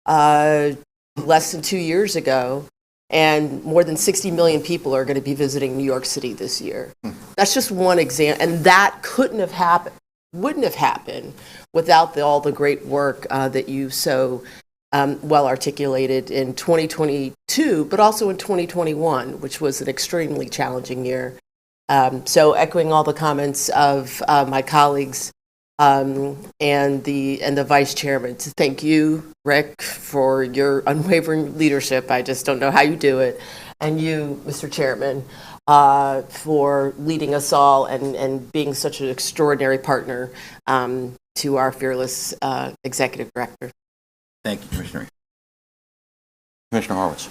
less than 2 years ago, and more than 60 million people are going to be visiting New York City this year. That's just one example, and that wouldn't have happened without all the great work that you so well articulated in 2022, but also in 2021, which was an extremely challenging year. So echoing all the comments of my colleagues and the vice chairman, to thank you, Rick, for your unwavering leadership. I just don't know how you do it. And you, Mr. Chairman, for leading us all and being such an extraordinary partner to our fearless executive director. Thank you, Commissioner. Commissioner Horwitz.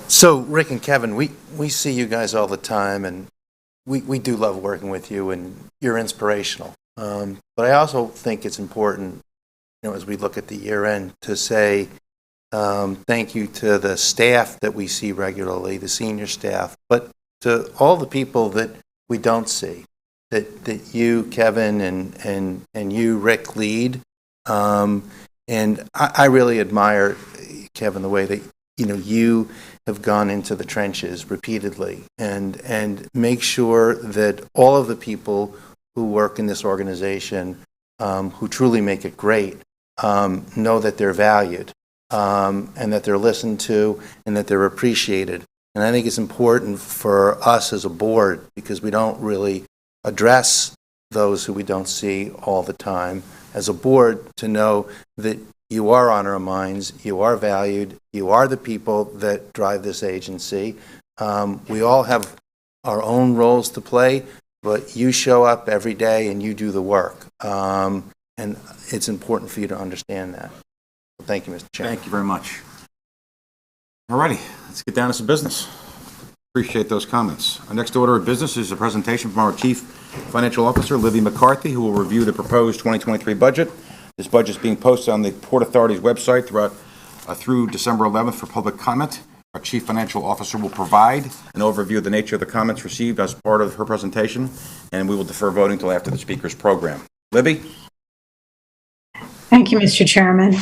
So, Rick and Kevin, we see you guys all the time, and we do love working with you, and you're inspirational. But I also think it's important, as we look at the year end, to say thank you to the staff that we see regularly, the senior staff, but to all the people that we don't see, that you, Kevin, and you, Rick, lead. And I really admire, Kevin, the way that you have gone into the trenches repeatedly and make sure that all of the people who work in this organization, who truly make it great, know that they're valued, and that they're listened to, and that they're appreciated. And I think it's important for us as a board, because we don't really address those who we don't see all the time, as a board, to know that you are on our minds, you are valued, you are the people that drive this agency. We all have our own roles to play, but you show up every day and you do the work. And it's important for you to understand that. So thank you, Mr. Chairman. Thank you very much. All righty, let's get down to some business. Appreciate those comments. Our next order of business is a presentation from our Chief Financial Officer, Libby McCarthy, who will review the proposed 2023 budget. This budget is being posted on the Port Authority's website through December 11th for public comment. Our Chief Financial Officer will provide an overview of the nature of the comments received as part of her presentation, and we will defer voting until after the speaker's program. Libby? Thank you, Mr. Chairman.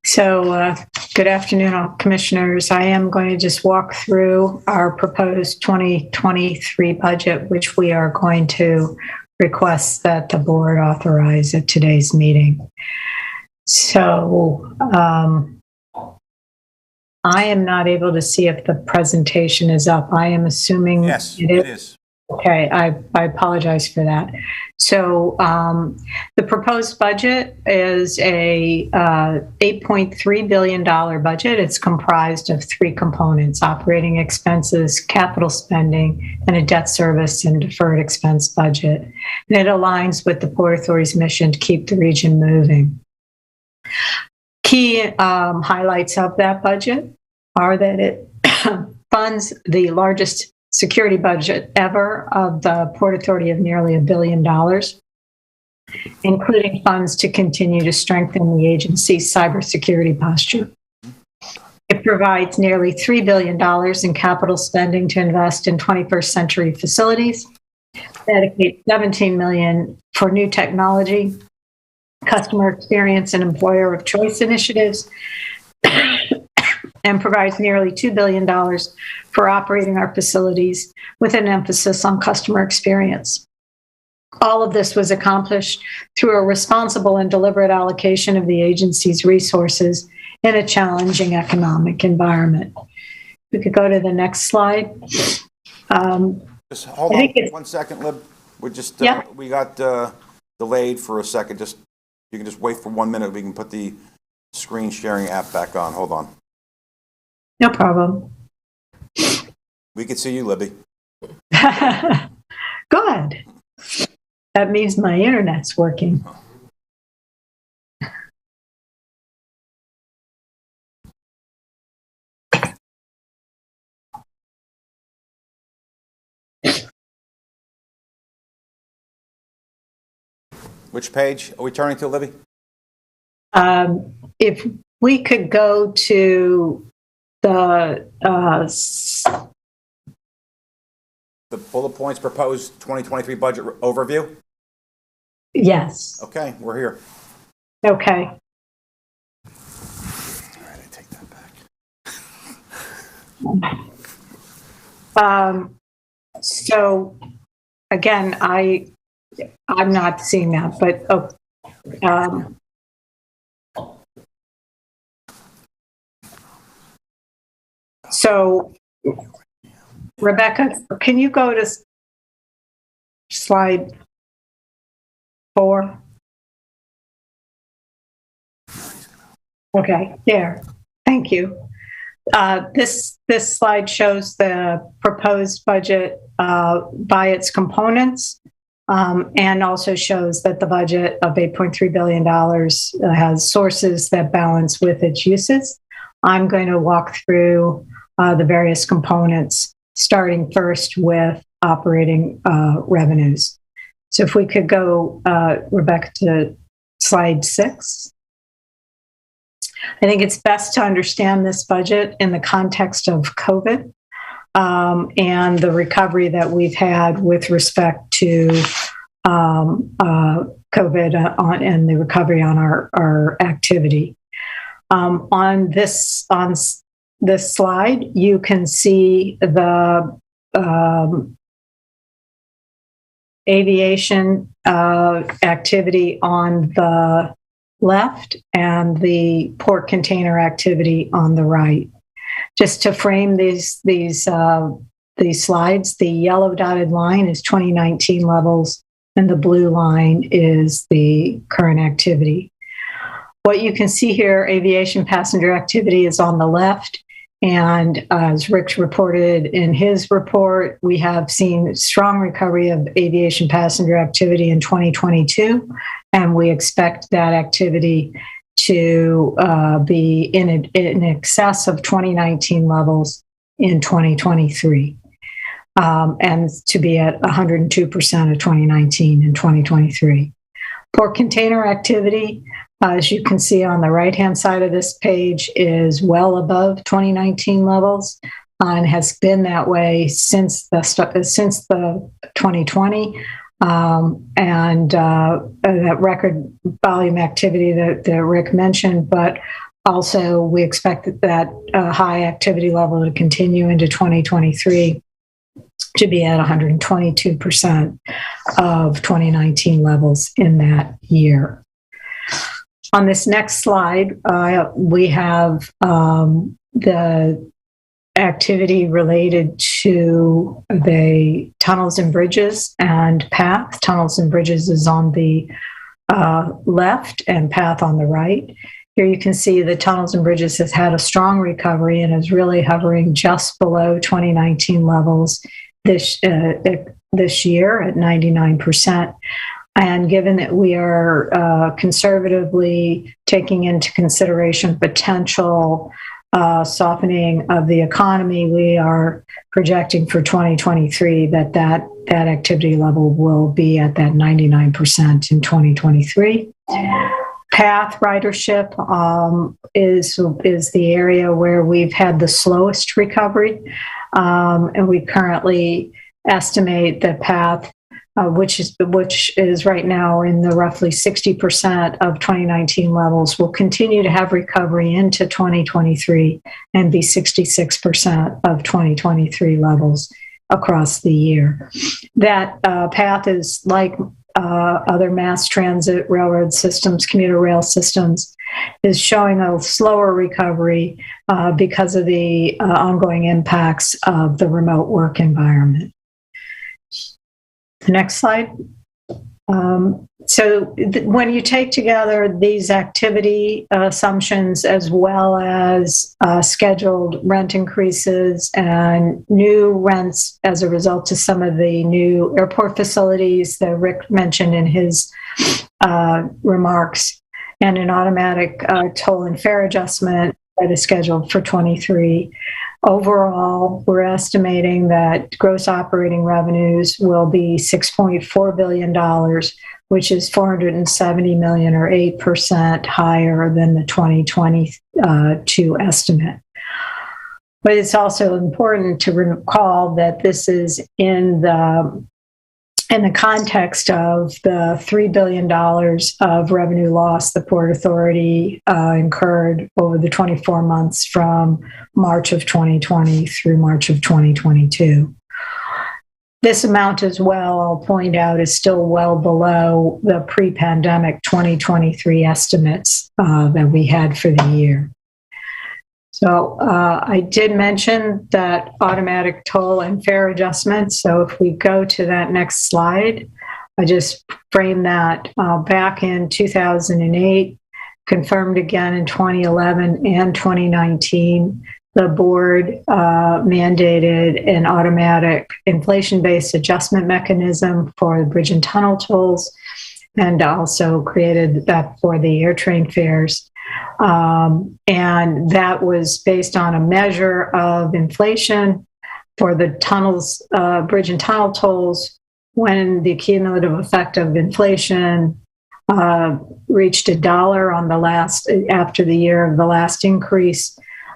So, good afternoon, all commissioners. I am going to just walk through our proposed 2023 budget, which we are going to request that the board authorize at today's meeting. So, I am not able to see if the presentation is up. I am assuming Yes, it is. Okay, I apologize for that. So the proposed budget is a $8.3 billion budget. It's comprised of three components: operating expenses, capital spending, and a debt service and deferred expense budget. And it aligns with the Port Authority's mission to keep the region moving. Key highlights of that budget are that it funds the largest security budget ever of the Port Authority of nearly $1 billion, including funds to continue to strengthen the agency's cybersecurity posture. It provides nearly $3 billion in capital spending to invest in 21st century facilities, dedicates $17 million for new technology, customer experience and employer of choice initiatives, and provides nearly $2 billion for operating our facilities with an emphasis on customer experience. All of this was accomplished through a responsible and deliberate allocation of the agency's resources in a challenging economic environment. We could go to the next slide. Just hold on 1 second, Lib. We're just, we got delayed for a second. You can just wait for 1 minute. We can put the screen sharing app back on. Hold on. No problem. We can see you, Libby. Good. That means my internet's working. Which page are we turning to, Libby? If we could go to the the bullet points proposed 2023 budget overview? Yes. Okay, we're here. Okay. All right, I take that back. So again, I'm not seeing that, but so Rebecca, can you go to slide 4? Okay, there. Thank you. This slide shows the proposed budget by its components, and also shows that the budget of $8.3 billion has sources that balance with its uses. I'm going to walk through the various components, starting first with operating revenues. So if we could go, Rebecca, to slide 6. I think it's best to understand this budget in the context of COVID and the recovery that we've had with respect to COVID and the recovery on our activity. On this slide, you can see the aviation activity on the left and the port container activity on the right. Just to frame these slides, the yellow dotted line is 2019 levels and the blue line is the current activity. What you can see here, aviation passenger activity is on the left. And as Rick reported in his report, we have seen strong recovery of aviation passenger activity in 2022, and we expect that activity to be in excess of 2019 levels in 2023, and to be at 102% of 2019 in 2023. Port container activity, as you can see on the right-hand side of this page, is well above 2019 levels and has been that way since the 2020. And that record volume activity that Rick mentioned, but also we expect that high activity level to continue into 2023 to be at 122% of 2019 levels in that year. On this next slide, we have the activity related to the tunnels and bridges and PATH. Tunnels and bridges is on the left and PATH on the right. Here you can see the tunnels and bridges has had a strong recovery and is really hovering just below 2019 levels this year at 99%. And given that we are conservatively taking into consideration potential softening of the economy, we are projecting for 2023 that activity level will be at that 99% in 2023. PATH ridership is the area where we've had the slowest recovery, and we currently estimate that PATH, which is right now in the roughly 60% of 2019 levels, will continue to have recovery into 2023 and be 66% of 2023 levels across the year. That PATH is like other mass transit railroad systems, commuter rail systems, is showing a slower recovery because of the ongoing impacts of the remote work environment. The next slide. When you take together these activity assumptions as well as scheduled rent increases and new rents as a result of some of the new airport facilities that Rick mentioned in his remarks, and an automatic toll and fare adjustment that is scheduled for 23. Overall, we're estimating that gross operating revenues will be $6.4 billion, which is $470 million or 8% higher than the 2022 estimate. But it's also important to recall that this is in the context of the $3 billion of revenue loss the Port Authority incurred over the 24 months from March of 2020 through March of 2022. This amount as well, I'll point out, is still well below the pre-pandemic 2023 estimates that we had for the year. So I did mention that automatic toll and fare adjustments. So if we go to that next slide, I just framed that back in 2008, confirmed again in 2011 and 2019. The board mandated an automatic inflation-based adjustment mechanism for the bridge and tunnel tolls, and also created that for the air train fares. And that was based on a measure of inflation for the tunnels, bridge and tunnel tolls, when the cumulative effect of inflation reached $1 on the last, after the year of the last increase.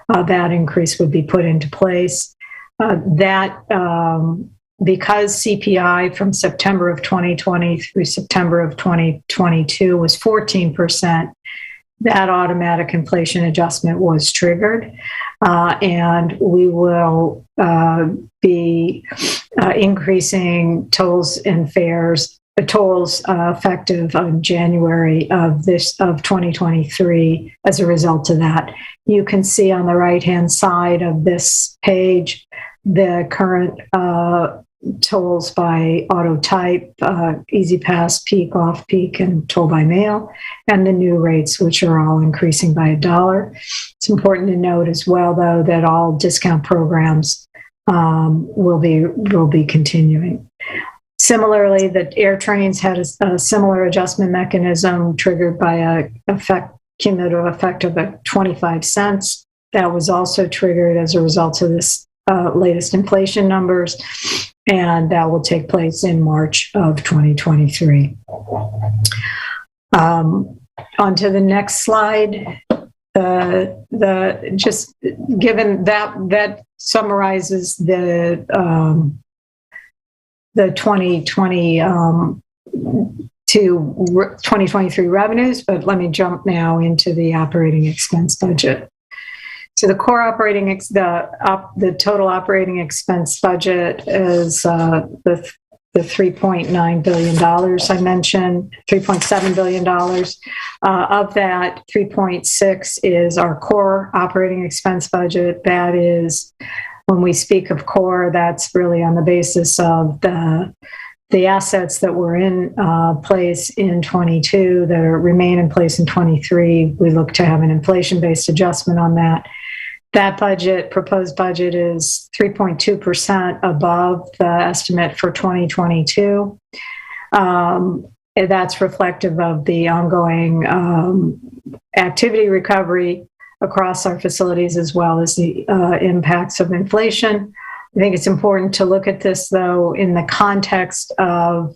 That increase would be put into place. Because CPI from September of 2020 through September of 2022 was 14%, that automatic inflation adjustment was triggered. And we will be increasing tolls and fares, tolls effective on January of 2023 as a result of that. You can see on the right-hand side of this page the current tolls by auto type, Easy Pass, Peak, Off Peak, and Toll by Mail, and the new rates, which are all increasing by $1. It's important to note as well, though, that all discount programs will be continuing. Similarly, the air trains had a similar adjustment mechanism triggered by a cumulative effect of 25 cents. That was also triggered as a result of this latest inflation numbers, and that will take place in March of 2023. On to the next slide. Just given that summarizes the 2023 revenues, but let me jump now into the operating expense budget. So the core operating, the total operating expense budget is the $3.9 billion I mentioned, $3.7 billion. Of that, 3.6 is our core operating expense budget. That is, when we speak of core, that's really on the basis of the assets that were in place in 22 that remain in place in 23. We look to have an inflation-based adjustment on that. That budget, proposed budget, is 3.2% above the estimate for 2022. That's reflective of the ongoing activity recovery across our facilities, as well as the impacts of inflation. I think it's important to look at this, though, in the context of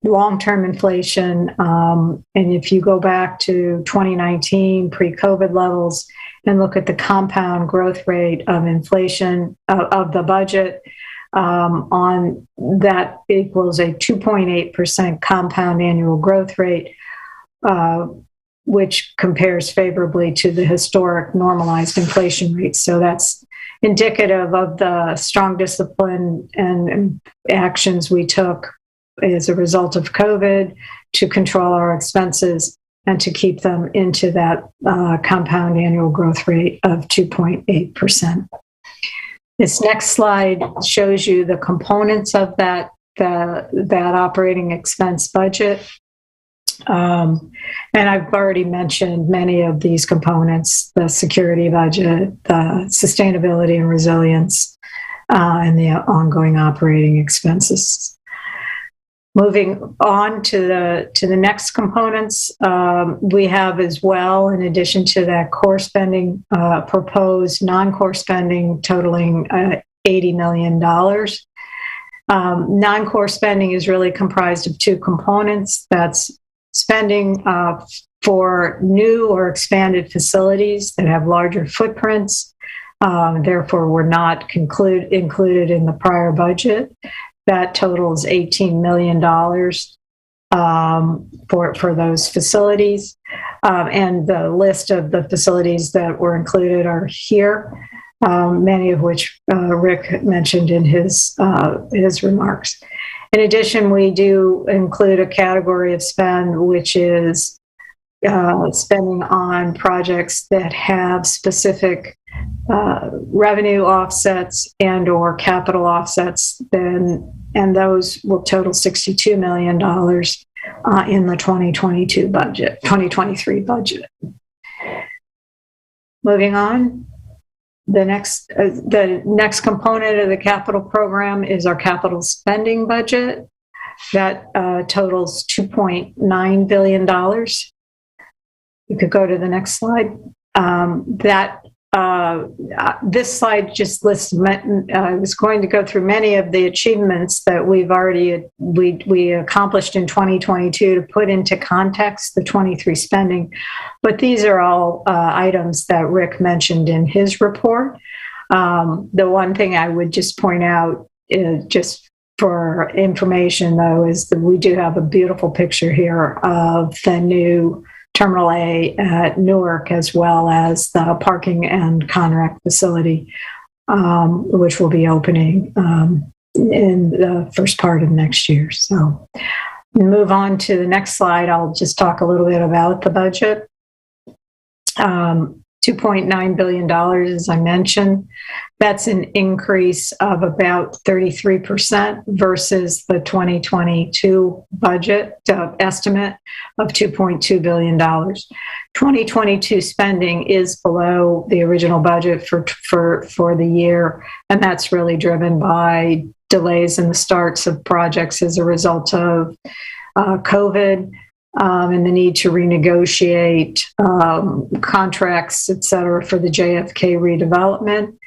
long-term inflation. And if you go back to 2019, pre-COVID levels, and look at the compound growth rate of inflation of the budget, on that equals a 2.8% compound annual growth rate, which compares favorably to the historic normalized inflation rates. So that's indicative of the strong discipline and actions we took as a result of COVID to control our expenses and to keep them into that compound annual growth rate of 2.8%. This next slide shows you the components of that operating expense budget. And I've already mentioned many of these components: the security budget, the sustainability and resilience, and the ongoing operating expenses. Moving on to the next components, we have as well, in addition to that core spending, proposed non-core spending totaling $80 million. Non-core spending is really comprised of two components. That's spending for new or expanded facilities that have larger footprints. therefore were not included in the prior budget. That totals $18 million for those facilities. And the list of the facilities that were included are here, many of which Rick mentioned in his remarks. In addition, we do include a category of spend, which is spending on projects that have specific revenue offsets and or capital offsets, and those will total $62 million in the 2023 budget. Moving on, the next component of the capital program is our capital spending budget. That totals $2.9 billion. You could go to the next slide. This slide just lists. I was going to go through many of the achievements that we accomplished in 2022 to put into context the 23 spending, but these are all items that Rick mentioned in his report. The one thing I would just point out, just for information though, is that we do have a beautiful picture here of the new Terminal A at Newark, as well as the parking and Conrack facility, which will be opening in the first part of next year. So move on to the next slide. I'll just talk a little bit about the budget. $2.9 billion, as I mentioned. That's an increase of about 33% versus the 2022 budget estimate of $2.2 billion. 2022 spending is below the original budget for the year, and that's really driven by delays in the starts of projects as a result of COVID. And the need to renegotiate contracts, et cetera, for the JFK redevelopment.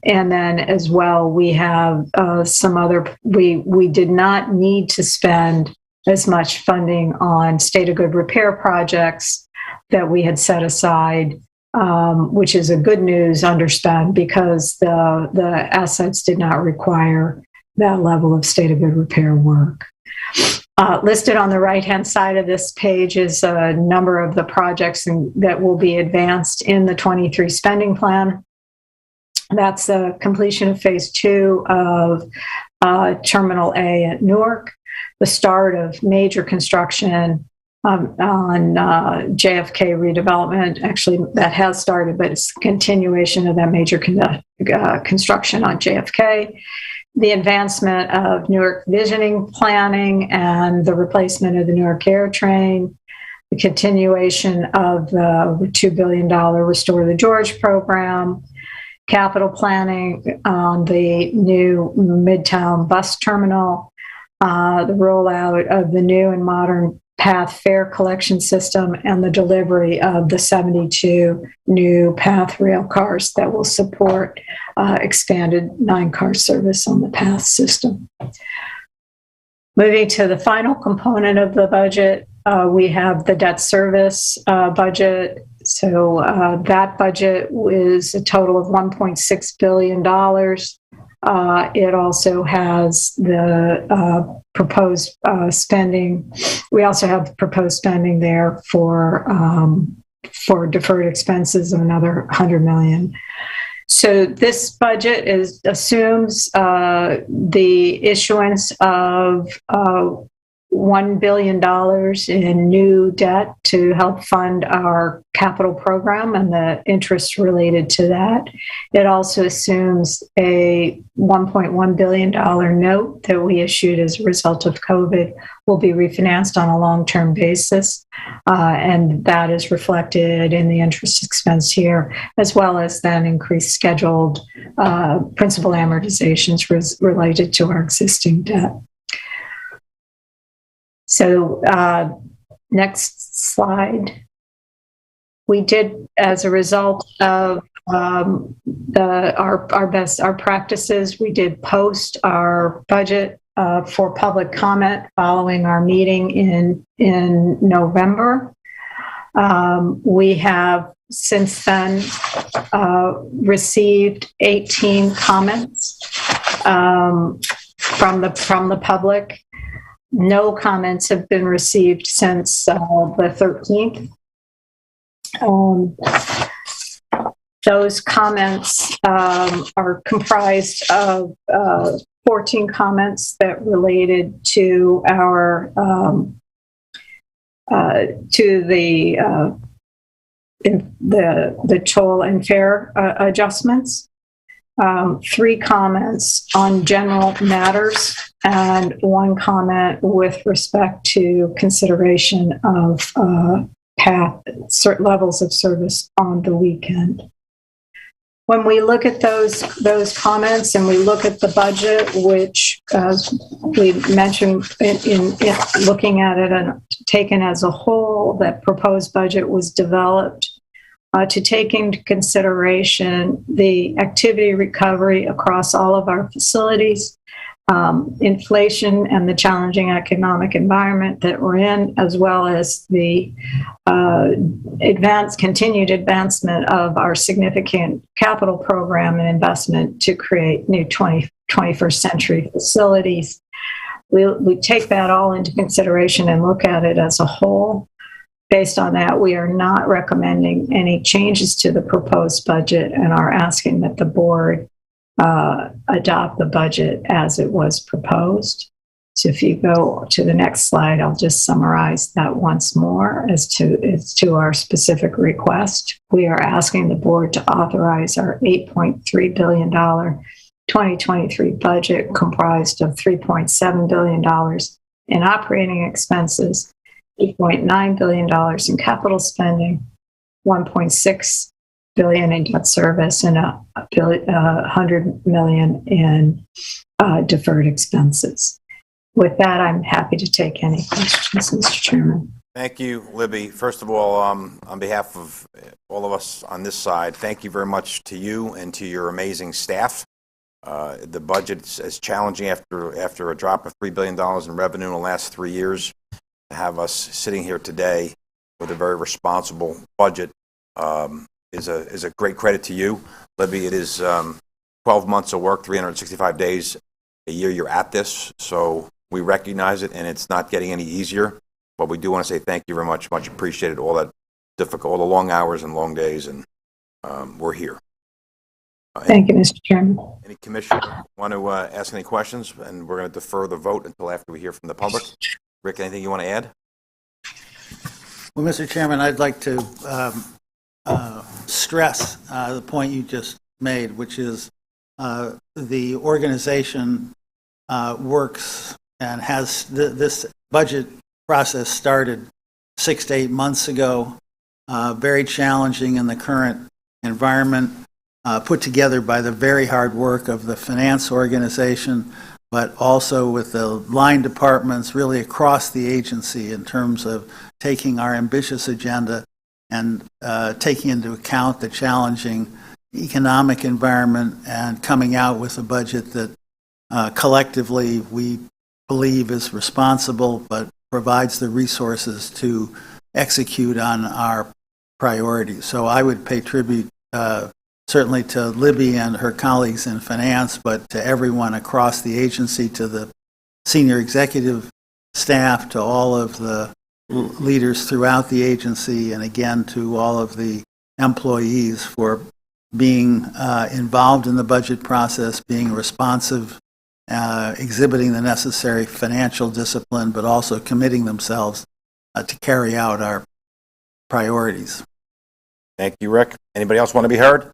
And then as well, we have we did not need to spend as much funding on state of good repair projects that we had set aside, which is a good news underspend because the assets did not require that level of state of good repair work. Listed on the right-hand side of this page is a number of the projects that will be advanced in the 23 spending plan. That's the completion of phase 2 of Terminal A at Newark, the start of major construction on JFK redevelopment. Actually, that has started, but it's a continuation of that major construction on JFK. The advancement of Newark visioning planning and the replacement of the Newark Air Train, the continuation of the $2 billion Restore the George program, capital planning on the new Midtown bus terminal, the rollout of the new and modern PATH fare collection system, and the delivery of the 72 new PATH rail cars that will support expanded 9-car service on the PATH system. Moving to the final component of the budget, we have the debt service budget. So that budget is a total of $1.6 billion. It also has the proposed spending. We also have proposed spending there for deferred expenses of another $100 million. So this budget assumes the issuance of $1 billion in new debt to help fund our capital program and the interest related to that. It also assumes a $1.1 billion note that we issued as a result of COVID will be refinanced on a long-term basis. And that is reflected in the interest expense here, as well as then increased scheduled principal amortizations related to our existing debt. So next slide. We did, as a result of our practices, we did post our budget for public comment following our meeting in November. We have since then, received 18 comments from the public. No comments have been received since the 13th. Those comments are comprised of 14 comments that related to our to the toll and fare adjustments. 3 comments on general matters, and 1 comment with respect to consideration of certain levels of service on the weekend. When we look at those comments and we look at the budget, which, as we mentioned in looking at it and taken as a whole, that proposed budget was developed to take into consideration the activity recovery across all of our facilities, inflation and the challenging economic environment that we're in, as well as the continued advancement of our significant capital program and investment to create new 21st century facilities. We take that all into consideration and look at it as a whole. Based on that, we are not recommending any changes to the proposed budget and are asking that the board adopt the budget as it was proposed. So if you go to the next slide, I'll just summarize that once more as to our specific request. We are asking the board to authorize our $8.3 billion 2023 budget, comprised of $3.7 billion in operating expenses, $8.9 billion in capital spending, $1.6 billion in debt service, and $100 million in deferred expenses. With that, I'm happy to take any questions, Mr. Chairman. Thank you, Libby. First of all, on behalf of all of us on this side, thank you very much to you and to your amazing staff. The budget is challenging after a drop of $3 billion in revenue in the last 3 years. To have us sitting here today with a very responsible budget is a great credit to you, Libby. It is 12 months of work, 365 days a year you're at this, so we recognize it, and it's not getting any easier. But we do want to say thank you very much, much appreciated. All that difficult, all the long hours and long days, and we're here. Thank you, Mr. Chairman. Any commissioner want to ask any questions? And we're going to defer the vote until after we hear from the public. Rick, anything you want to add? Well, Mr. Chairman, I'd like to stress the point you just made, which is the organization works and has this budget process started 6 to 8 months ago, very challenging in the current environment, put together by the very hard work of the finance organization, but also with the line departments really across the agency in terms of taking our ambitious agenda and taking into account the challenging economic environment and coming out with a budget that collectively we believe is responsible but provides the resources to execute on our priorities. So I would pay tribute certainly to Libby and her colleagues in finance, but to everyone across the agency, to the senior executive staff, to all of the leaders throughout the agency, and again to all of the employees for being involved in the budget process, being responsive, exhibiting the necessary financial discipline, but also committing themselves to carry out our priorities. Thank you, Rick. Anybody else want to be heard?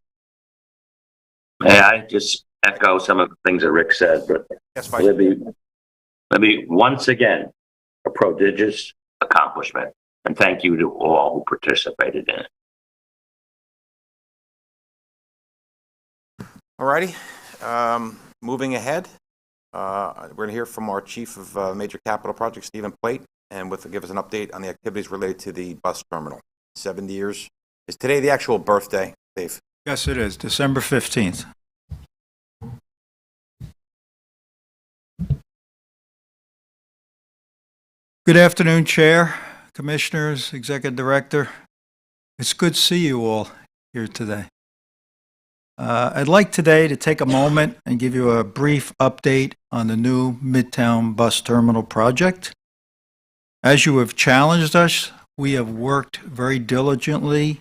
May I just echo some of the things that Rick said, but Yes, Vice. Libby, once again, a prodigious accomplishment, and thank you to all who participated in it. All righty. Moving ahead, we're going to hear from our Chief of Major Capital Projects, Stephen Plate, and give us an update on the activities related to the bus terminal. 70 years. Is today the actual birthday, Dave? Yes, it is. December 15th. Good afternoon, Chair, Commissioners, Executive Director. It's good to see you all here today. I'd like today to take a moment and give you a brief update on the new Midtown Bus Terminal project. As you have challenged us, we have worked very diligently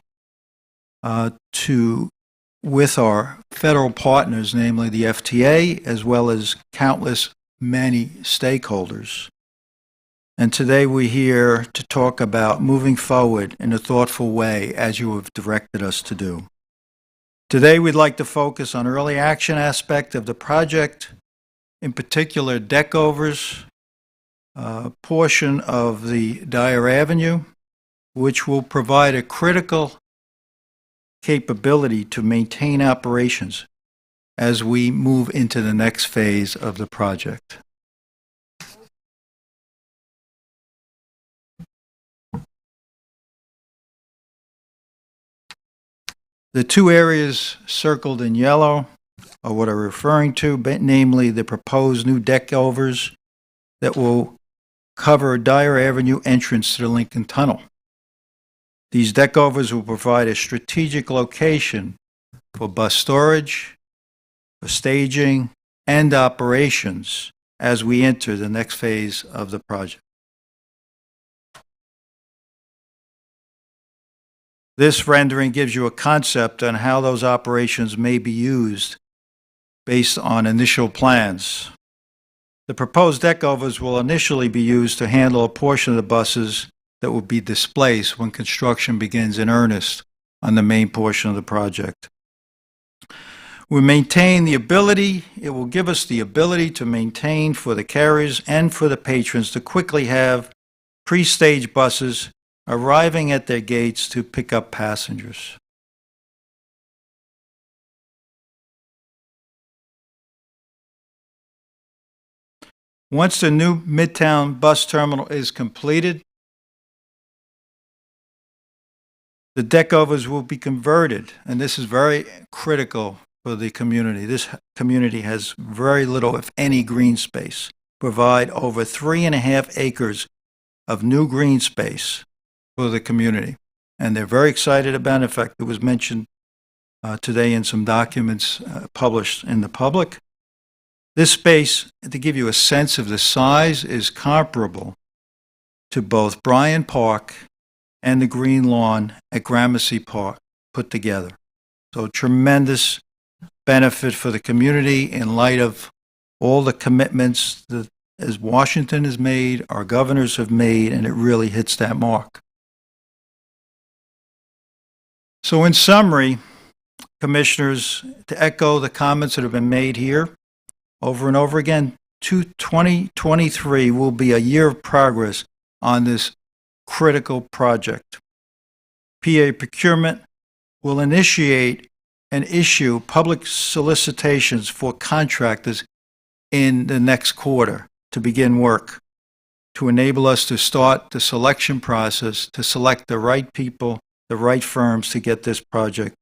with our federal partners, namely the FTA, as well as many stakeholders. And today we're here to talk about moving forward in a thoughtful way as you have directed us to do. Today we'd like to focus on early action aspect of the project, in particular deck overs, portion of the Dyer Avenue, which will provide a critical capability to maintain operations as we move into the next phase of the project. The two areas circled in yellow are what I'm referring to, namely the proposed new deck overs that will cover Dyer Avenue entrance to the Lincoln Tunnel. These deck overs will provide a strategic location for bus storage, for staging, and operations as we enter the next phase of the project. This rendering gives you a concept on how those operations may be used based on initial plans. The proposed deck overs will initially be used to handle a portion of the buses that will be displaced when construction begins in earnest on the main portion of the project. We maintain the ability, it will give us the ability to maintain for the carriers and for the patrons to quickly have pre-staged buses arriving at their gates to pick up passengers. Once the new Midtown Bus Terminal is completed, the deck overs will be converted, and this is very critical for the community. This community has very little, if any, green space. Provide over 3.5 acres of new green space for the community. And they're very excited about it. In fact, it was mentioned today in some documents published in the public. This space, to give you a sense of the size, is comparable to both Bryant Park and the Green Lawn at Gramercy Park put together. So tremendous benefit for the community in light of all the commitments that as Washington has made, our governors have made, and it really hits that mark. So in summary, Commissioners, to echo the comments that have been made here over and over again, 2023 will be a year of progress on this critical project. PA Procurement will initiate and issue public solicitations for contractors in the next quarter to begin work, to enable us to start the selection process, to select the right people, the right firms to get this project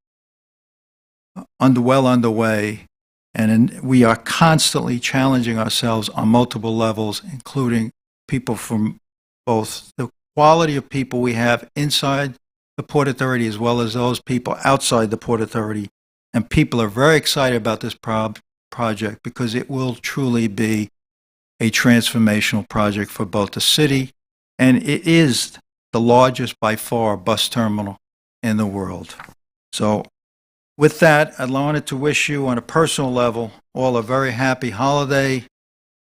well underway. And we are constantly challenging ourselves on multiple levels, including people from both the quality of people we have inside the Port Authority as well as those people outside the Port Authority. And people are very excited about this project because it will truly be a transformational project for both the city, and it is the largest by far bus terminal in the world. So with that, I wanted to wish you on a personal level all a very happy holiday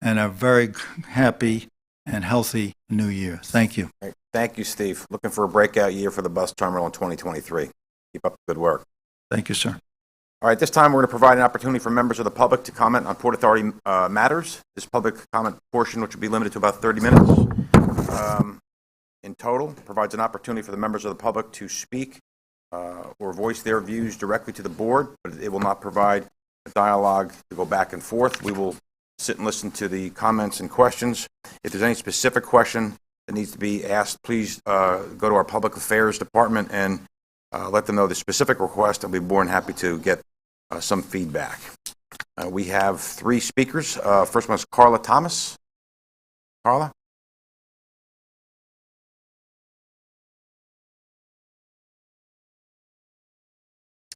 and a very happy and healthy new year. Thank you. Right. Thank you, Steve. Looking for a breakout year for the bus terminal in 2023. Keep up the good work. Thank you, sir. All right, this time we're going to provide an opportunity for members of the public to comment on Port Authority matters. This public comment portion, which will be limited to about 30 minutes in total, provides an opportunity for the members of the public to speak or voice their views directly to the board, but it will not provide a dialogue to go back and forth. We will sit and listen to the comments and questions. If there's any specific question that needs to be asked, please go to our Public Affairs Department and let them know the specific request. I'll be more than happy to get some feedback. We have 3 speakers. First one is Carla Thomas. Carla?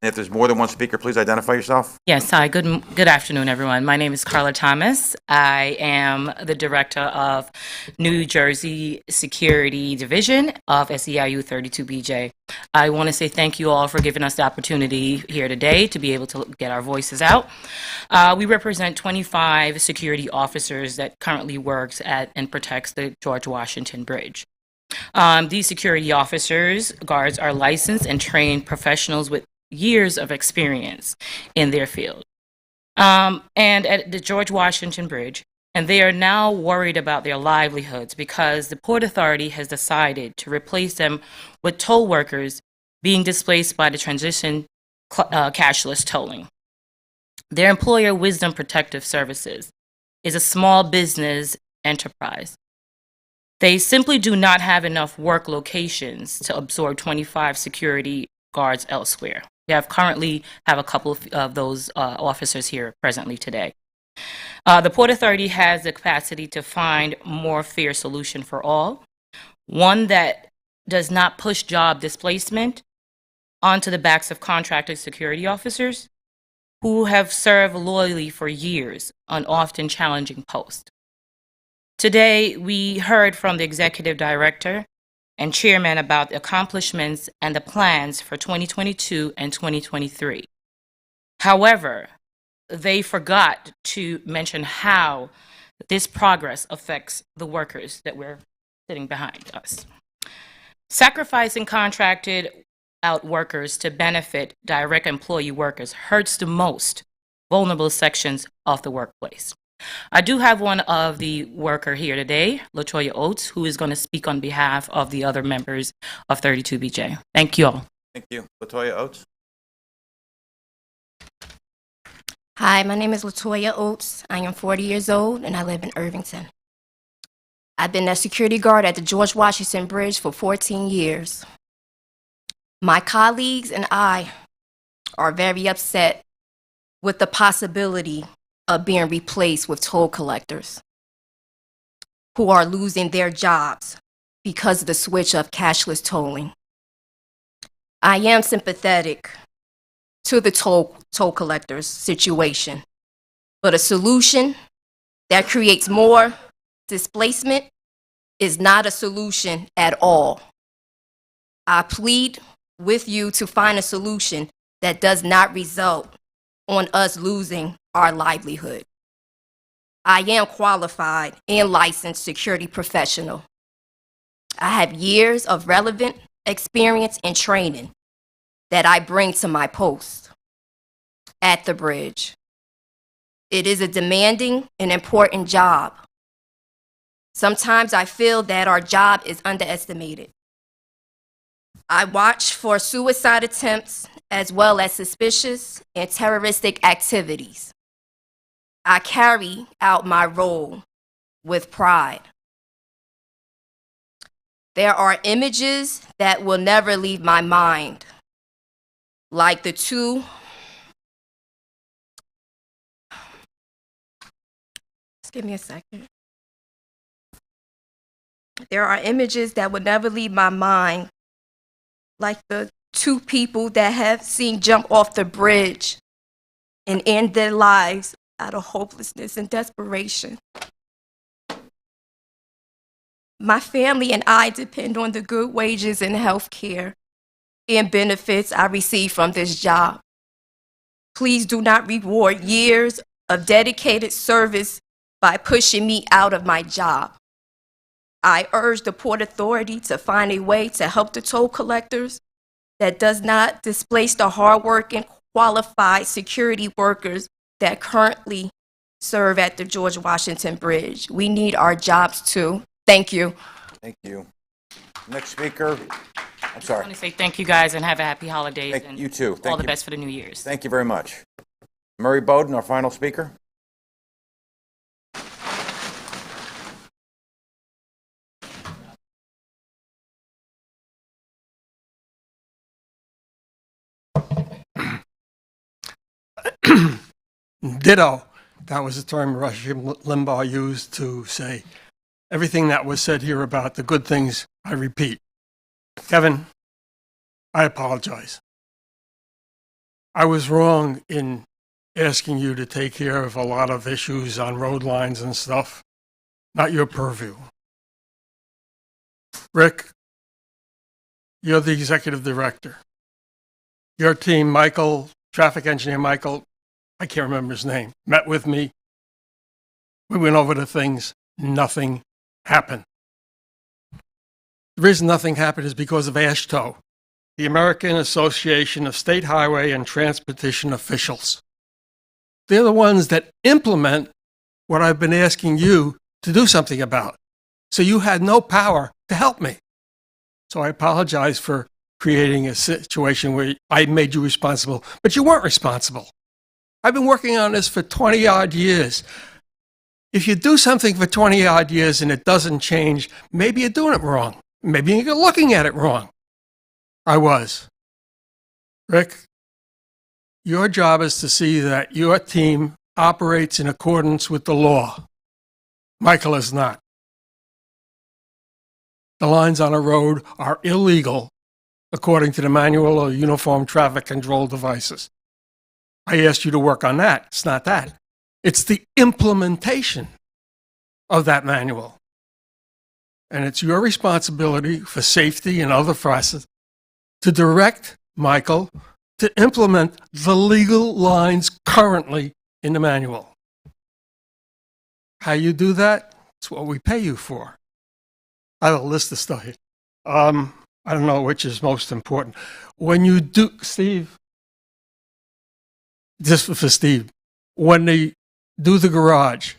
And if there's more than one speaker, please identify yourself. Yes, hi, good afternoon, everyone. My name is Carla Thomas. I am the director of New Jersey Security Division of SEIU 32BJ. I want to say thank you all for giving us the opportunity here today to be able to get our voices out. We represent 25 security officers that currently works at and protects the George Washington Bridge. These security officers, guards, are licensed and trained professionals with years of experience in their field. And at the George Washington Bridge, and they are now worried about their livelihoods because the Port Authority has decided to replace them with toll workers being displaced by the transition cashless tolling. Their employer, Wisdom Protective Services, is a small business enterprise. They simply do not have enough work locations to absorb 25 security guards elsewhere. We currently have a couple of those officers here presently today. The Port Authority has the capacity to find a more fair solution for all, one that does not push job displacement onto the backs of contracted security officers who have served loyally for years on often challenging posts. Today, we heard from the executive director and chairman about the accomplishments and the plans for 2022 and 2023. However, they forgot to mention how this progress affects the workers that we're sitting behind us. Sacrificing contracted out workers to benefit direct employee workers hurts the most vulnerable sections of the workplace. I do have one of the worker here today, LaToya Oates, who is going to speak on behalf of the other members of 32BJ. Thank you all. Thank you. LaToya Oates. Hi, my name is LaToya Oates. I am 40 years old and I live in Irvington. I've been a security guard at the George Washington Bridge for 14 years. My colleagues and I are very upset with the possibility of being replaced with toll collectors who are losing their jobs because of the switch of cashless tolling. I am sympathetic to the toll collectors situation, but a solution that creates more displacement is not a solution at all. I plead with you to find a solution that does not result on us losing our livelihood. I am qualified and licensed security professional. I have years of relevant experience and training that I bring to my post at the bridge. It is a demanding and important job. Sometimes I feel that our job is underestimated. I watch for suicide attempts as well as suspicious and terroristic activities. I carry out my role with pride. There are images that will never leave my mind, like the two just give me a second. There are images that will never leave my mind, like the two people that have seen jump off the bridge and end their lives out of hopelessness and desperation. My family and I depend on the good wages and health care and benefits I receive from this job. Please do not reward years of dedicated service by pushing me out of my job. I urge the Port Authority to find a way to help the toll collectors that does not displace the hardworking, qualified security workers that currently serve at the George Washington Bridge. We need our jobs too. Thank you. Thank you. Next speaker. I'm sorry. I want to say thank you guys and have a happy holidays. And you too. all the best for the New Year's. Thank you very much. Murray Bowden, our final speaker. Ditto. That was the term Rush Limbaugh used to say everything that was said here about the good things, I repeat. Kevin, I apologize. I was wrong in asking you to take care of a lot of issues on road lines and stuff. Not your purview. Rick, you're the executive director. Your team, Michael, traffic engineer Michael, I can't remember his name, met with me. We went over the things. Nothing happened. The reason nothing happened is because of AASHTO, the American Association of State Highway and Transportation Officials. They're the ones that implement what I've been asking you to do something about. So you had no power to help me. So I apologize for creating a situation where I made you responsible, but you weren't responsible. I've been working on this for 20-odd years. If you do something for 20-odd years and it doesn't change, maybe you're doing it wrong. Maybe you're looking at it wrong. I was. Rick, your job is to see that your team operates in accordance with the law. Michael is not. The lines on a road are illegal according to the Manual of Uniform Traffic Control Devices. I asked you to work on that. It's not that. It's the implementation of that manual. And it's your responsibility for safety and other processes to direct Michael to implement the legal lines currently in the manual. How you do that? It's what we pay you for. I have a list of stuff here. I don't know which is most important. When you do, Steve, just for Steve, when they do the garage,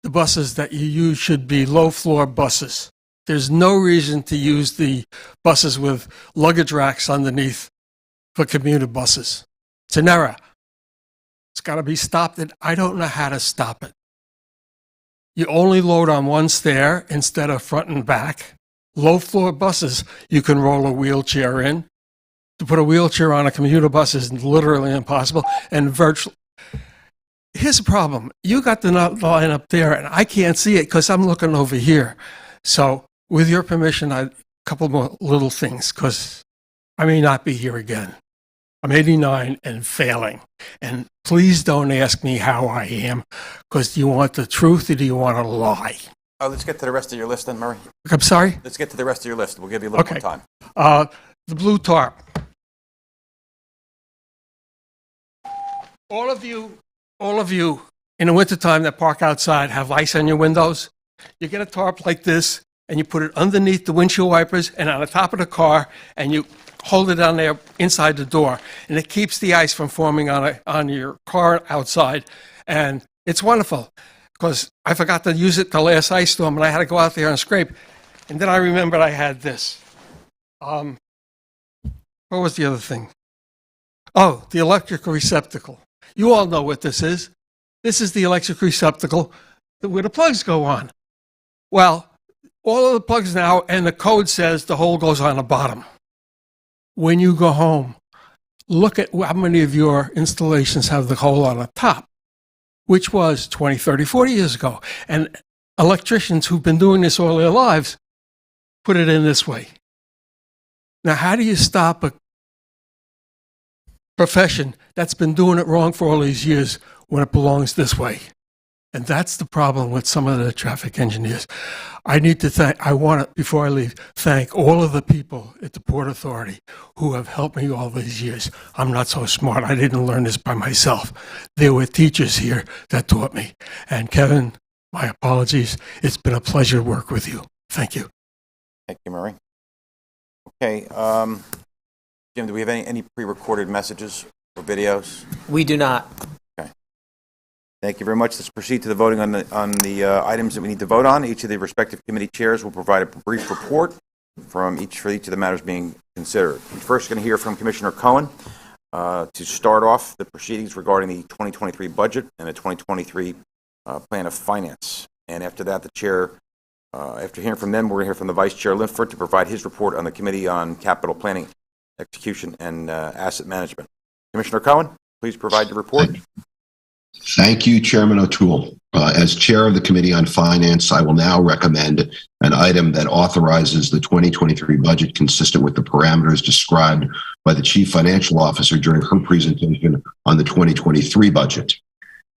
the buses that you use should be low-floor buses. There's no reason to use the buses with luggage racks underneath for commuter buses. It's an error. It's got to be stopped, and I don't know how to stop it. You only load on one stair instead of front and back. Low-floor buses, you can roll a wheelchair in. To put a wheelchair on a commuter bus is literally impossible, and virtually. Here's the problem. You got the line up there, and I can't see it because I'm looking over here. So, with your permission, a couple more little things, because I may not be here again. I'm 89 and failing. And please don't ask me how I am, because do you want the truth or do you want to lie? Let's get to the rest of your list then, Murray. I'm sorry? Let's get to the rest of your list. We'll give you a little more time. The blue tarp. All of you in the wintertime that park outside have ice on your windows. You get a tarp like this, and you put it underneath the windshield wipers and on the top of the car, and you hold it down there inside the door, and it keeps the ice from forming on your car outside. And it's wonderful, because I forgot to use it the last ice storm, and I had to go out there and scrape. And then I remembered I had this. What was the other thing? Oh, the electric receptacle. You all know what this is. This is the electric receptacle where the plugs go on. Well, all of the plugs now, and the code says the hole goes on the bottom. When you go home, look at how many of your installations have the hole on the top, which was 20, 30, 40 years ago. And electricians who've been doing this all their lives put it in this way. Now, how do you stop a profession that's been doing it wrong for all these years when it belongs this way? And that's the problem with some of the traffic engineers. I need to before I leave, thank all of the people at the Port Authority who have helped me all these years. I'm not so smart. I didn't learn this by myself. There were teachers here that taught me. And Kevin, my apologies. It's been a pleasure to work with you. Thank you. Thank you, Murray. Okay, Jim, do we have any pre-recorded messages or videos? We do not. Okay. Thank you very much. Let's proceed to the voting on the items that we need to vote on. Each of the respective committee chairs will provide a brief report for each of the matters being considered. We're first going to hear from Commissioner Cohen to start off the proceedings regarding the 2023 budget and the 2023 plan of finance. And after that, the chair, after hearing from them, we're going to hear from the Vice Chair Linford to provide his report on the Committee on Capital Planning, Execution, and Asset Management. Commissioner Cohen, please provide your report. Thank you, Chairman O'Toole. As Chair of the Committee on Finance, I will now recommend an item that authorizes the 2023 budget consistent with the parameters described by the Chief Financial Officer during her presentation on the 2023 budget.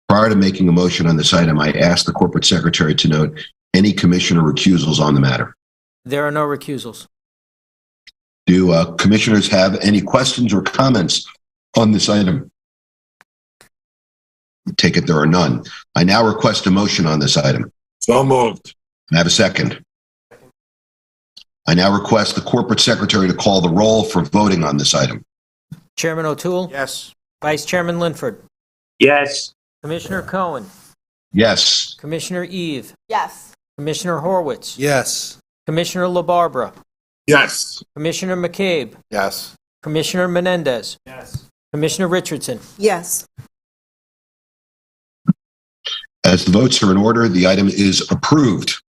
Prior to making a motion on this item, I ask the Corporate Secretary to note any commissioner recusals on the matter. There are no recusals. Do commissioners have any questions or comments on this item? I take it there are none. I now request a motion on this item. So moved. Can I have a second? I now request the Corporate Secretary to call the roll for voting on this item. Chairman O'Toole? Yes. Vice Chairman Linford? Yes. Commissioner Cohen? Yes. Commissioner Eve? Yes. Commissioner Horwitz? Yes. Commissioner LaBarbera? Yes. Commissioner McCabe? Yes. Commissioner Menendez? Yes. Commissioner Richardson? Yes. As the votes are in order, the item is approved.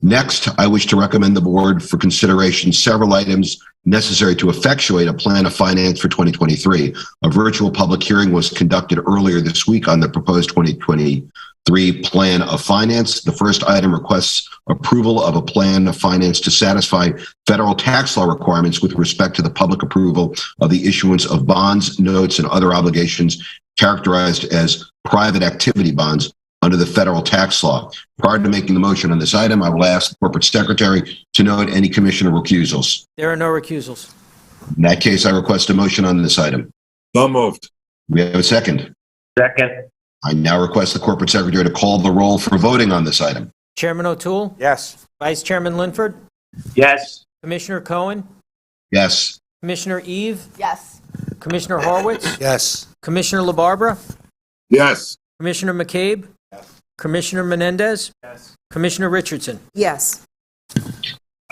Next, I wish to recommend the board for consideration several items necessary to effectuate a plan of finance for 2023. A virtual public hearing was conducted earlier this week on the proposed 2023 plan of finance. The first item requests approval of a plan of finance to satisfy federal tax law requirements with respect to the public approval of the issuance of bonds, notes, and other obligations characterized as private activity bonds under the federal tax law. Prior to making the motion on this item, I will ask the Corporate Secretary to note any commissioner recusals. There are no recusals. In that case, I request a motion on this item. So moved. We have a second. Second. I now request the Corporate Secretary to call the roll for voting on this item. Chairman O'Toole? Yes. Vice Chairman Linford? Yes. Commissioner Cohen? Yes. Commissioner Eve? Yes. Commissioner Horwitz? Yes. Commissioner LaBarbera? Yes. Commissioner McCabe? Commissioner Menendez? Yes. Commissioner Richardson? Yes.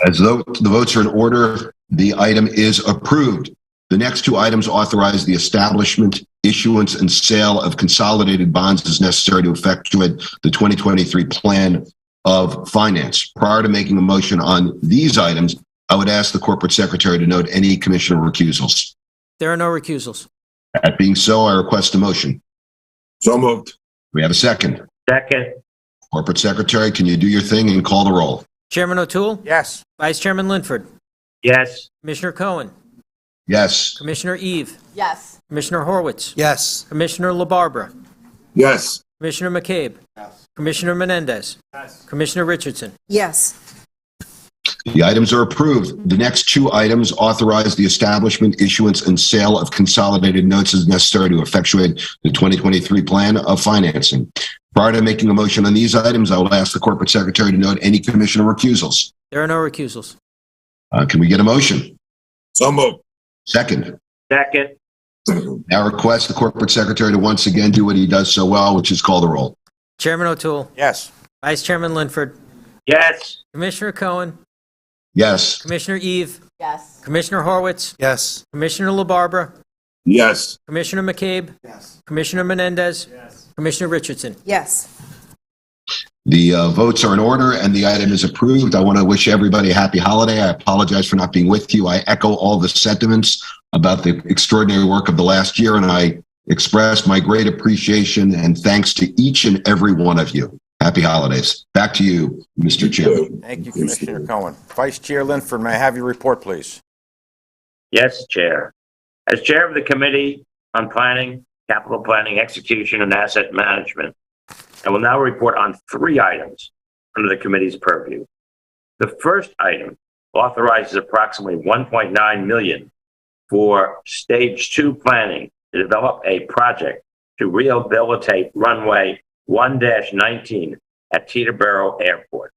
As though the votes are in order, the item is approved. The next two items authorize the establishment, issuance, and sale of consolidated bonds as necessary to effectuate the 2023 plan of finance. Prior to making a motion on these items, I would ask the Corporate Secretary to note any commissioner recusals. There are no recusals. That being so, I request a motion. So moved. We have a second. Second. Corporate Secretary, can you do your thing and call the roll? Chairman O'Toole? Yes. Vice Chairman Linford? Yes. Commissioner Cohen? Yes. Commissioner Eve? Yes. Commissioner Horwitz? Yes. Commissioner LaBarbera? Yes. Commissioner McCabe? Commissioner Menendez? Yes. Commissioner Richardson? Yes. The items are approved. The next two items authorize the establishment, issuance, and sale of consolidated notes as necessary to effectuate the 2023 plan of financing. Prior to making a motion on these items, I will ask the Corporate Secretary to note any commissioner recusals. There are no recusals. Can we get a motion? So moved. Second. Second. Now request the Corporate Secretary to once again do what he does so well, which is call the roll. Chairman O'Toole? Yes. Vice Chairman Linford? Yes. Commissioner Cohen? Yes. Commissioner Eve? Yes. Commissioner Horwitz? Yes. Commissioner LaBarbera? Yes. Commissioner McCabe? Yes. Commissioner Menendez? Yes. Commissioner Richardson? Yes. The votes are in order and the item is approved. I want to wish everybody a happy holiday. I apologize for not being with you. I echo all the sentiments about the extraordinary work of the last year, and I express my great appreciation and thanks to each and every one of you. Happy holidays. Back to you, Mr. Chairman. Thank you, Commissioner Cohen. Vice Chair Linford, may I have your report, please? Yes, Chair. As Chair of the Committee on Planning, Capital Planning, Execution, and Asset Management, I will now report on three items under the committee's purview. The first item authorizes approximately $1.9 million for Stage 2 planning to develop a project to rehabilitate runway 1-19 at Teterboro Airport.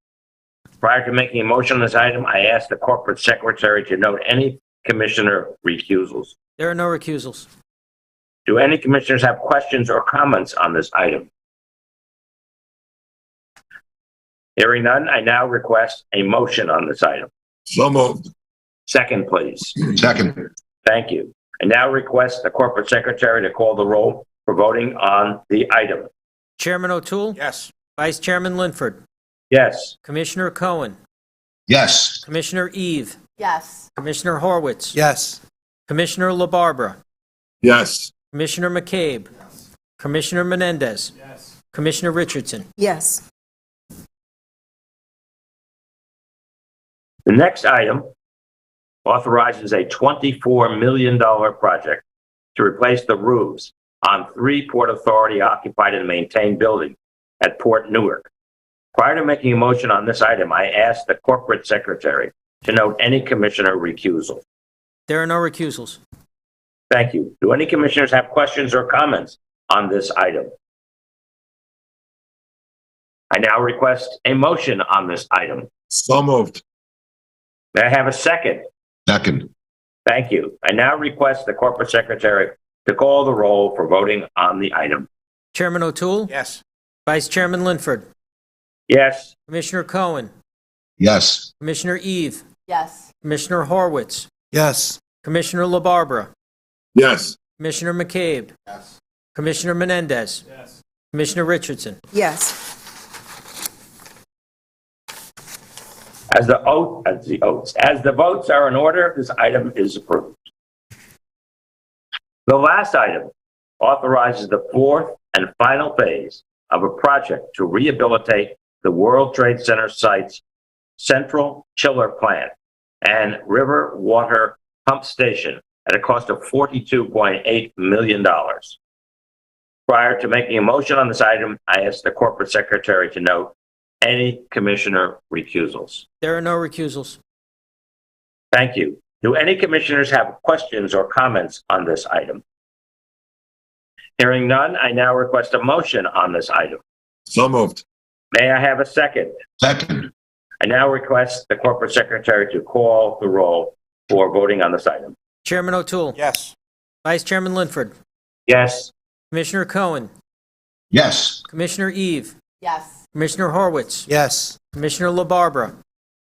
Prior to making a motion on this item, I ask the Corporate Secretary to note any commissioner recusals. There are no recusals. Do any commissioners have questions or comments on this item? Hearing none, I now request a motion on this item. So moved. Second, please. Second. Thank you. I now request the Corporate Secretary to call the roll for voting on the item. Chairman O'Toole? Yes. Vice Chairman Linford? Yes. Commissioner Cohen? Yes. Commissioner Eve? Yes. Commissioner Horwitz? Yes. Commissioner LaBarbera? Yes. Commissioner McCabe? Commissioner Menendez. Yes. Commissioner Richardson. Yes. The next item authorizes a $24 million project to replace the roofs on 3 Port Authority occupied and maintained buildings at Port Newark. Prior to making a motion on this item, I asked the corporate secretary to note any commissioner recusal. There are no recusals. Thank you. Do any commissioners have questions or comments on this item? I now request a motion on this item. So moved. May I have a second? Second. Thank you. I now request the corporate secretary to call the roll for voting on the item. Chairman O'Toole? Yes. Vice Chairman Linford? Yes. Commissioner Cohen? Yes. Commissioner Eve? Yes. Commissioner Horwitz? Yes. Commissioner LaBarbera? Yes. Commissioner McCabe? Yes. Commissioner Menendez? Yes. Commissioner Richardson? Yes. As the votes are in order, this item is approved. The last item authorizes the 4th and final phase of a project to rehabilitate the World Trade Center site's central chiller plant and river water pump station at a cost of $42.8 million. Prior to making a motion on this item, I ask the corporate secretary to note any commissioner recusals. There are no recusals. Thank you. Do any commissioners have questions or comments on this item? Hearing none, I now request a motion on this item. So moved. May I have a second? Second. I now request the corporate secretary to call the roll for voting on this item. Chairman O'Toole? Yes. Vice Chairman Linford? Yes. Commissioner Cohen? Yes. Commissioner Eve? Yes. Commissioner Horwitz? Yes. Commissioner LaBarbera?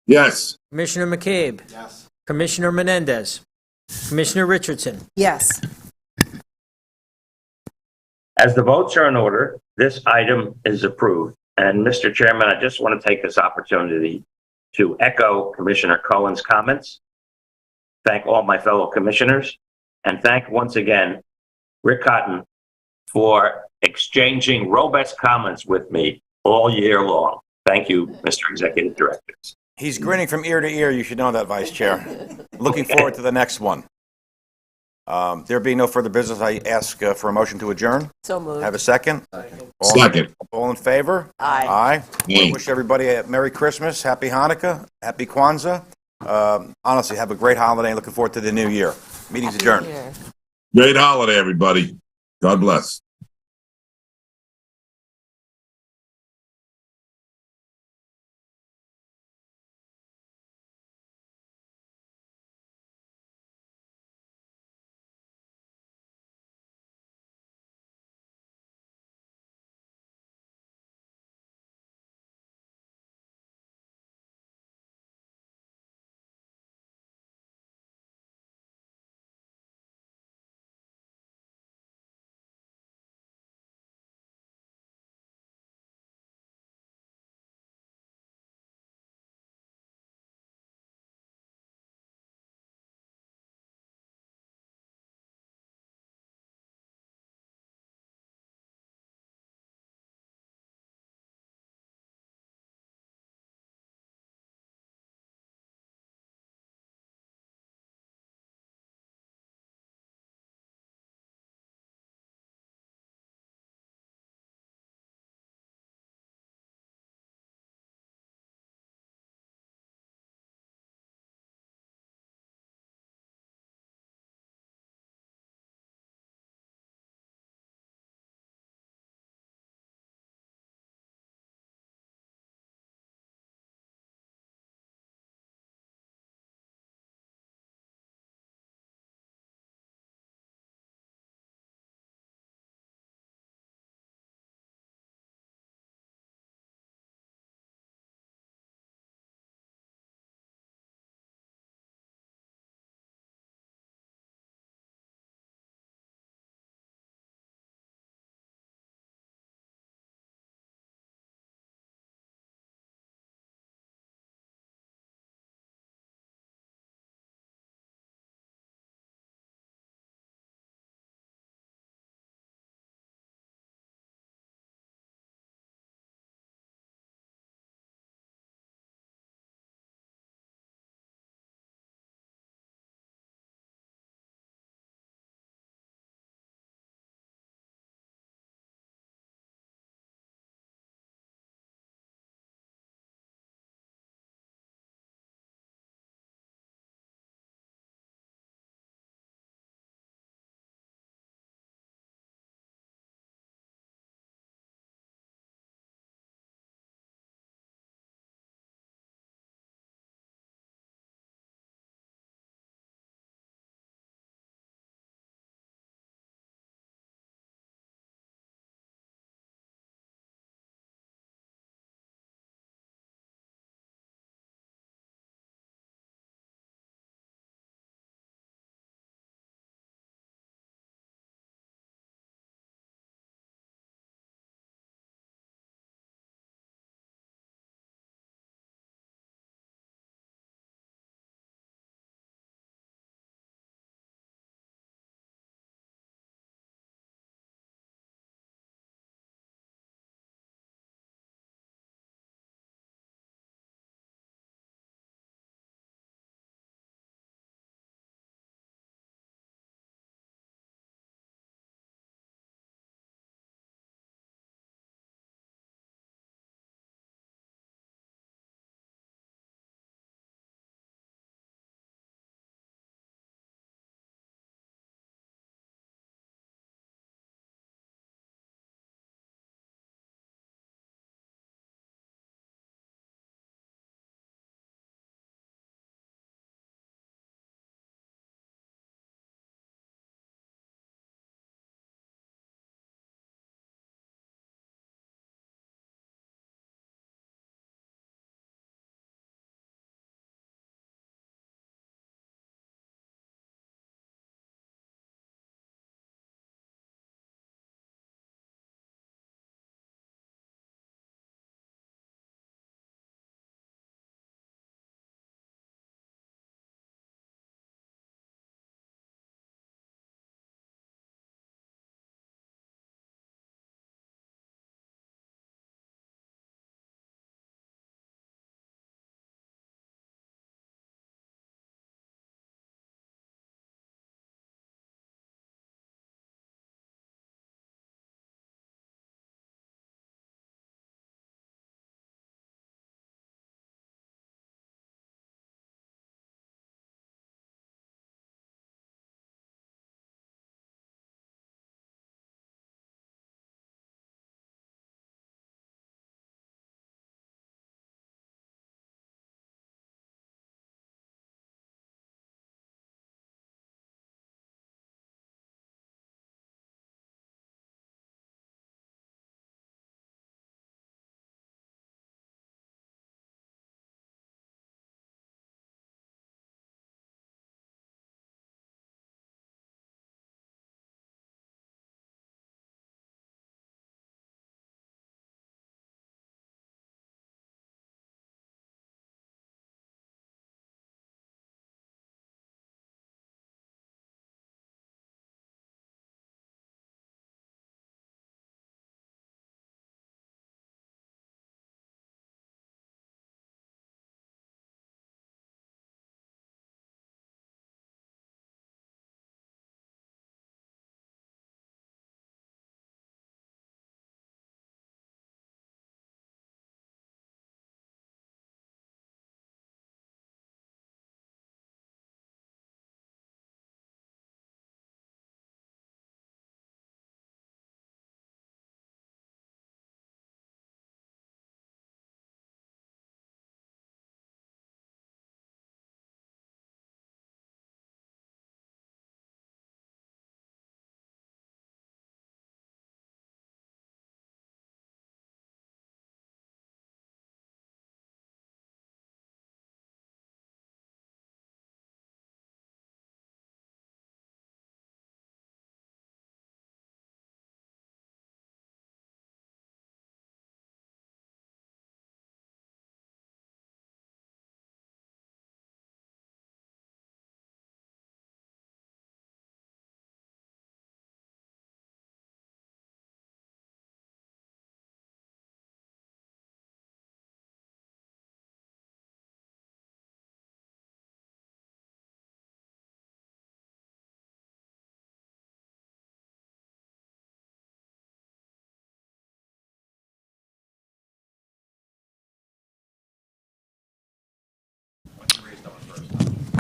Yes. Commissioner McCabe? Yes. Commissioner Menendez? Commissioner Richardson? Yes. As the votes are in order, this item is approved. And Mr. Chairman, I just want to take this opportunity to echo Commissioner Cohen's comments, thank all my fellow commissioners, and thank once again Rick Cotton for exchanging robust comments with me all year long. Thank you, Mr. Executive Director. He's grinning from ear to ear. You should know that, Vice Chair. Looking forward to the next one. There being no further business, I ask for a motion to adjourn. So moved. Have a second? Second. All in favor? Aye. Aye. Aye. Wish everybody a Merry Christmas, Happy Hanukkah, Happy Kwanzaa. Honestly, have a great holiday. Looking forward to the new year. Meeting's adjourned. Great holiday, everybody. God bless.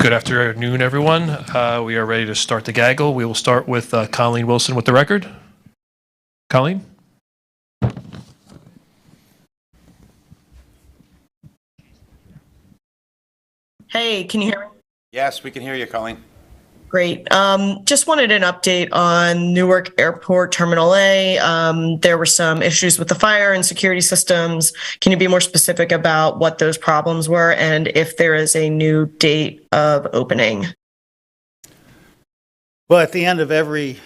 Good afternoon, everyone. We are ready to start the gaggle. We will start with Colleen Wilson with the record. Colleen? Hey, can you hear me? Yes, we can hear you, Colleen. Great. Just wanted an update on Newark Airport Terminal A. There were some issues with the fire and security systems. Can you be more specific about what those problems were and if there is a new date of opening? Well, at the end of every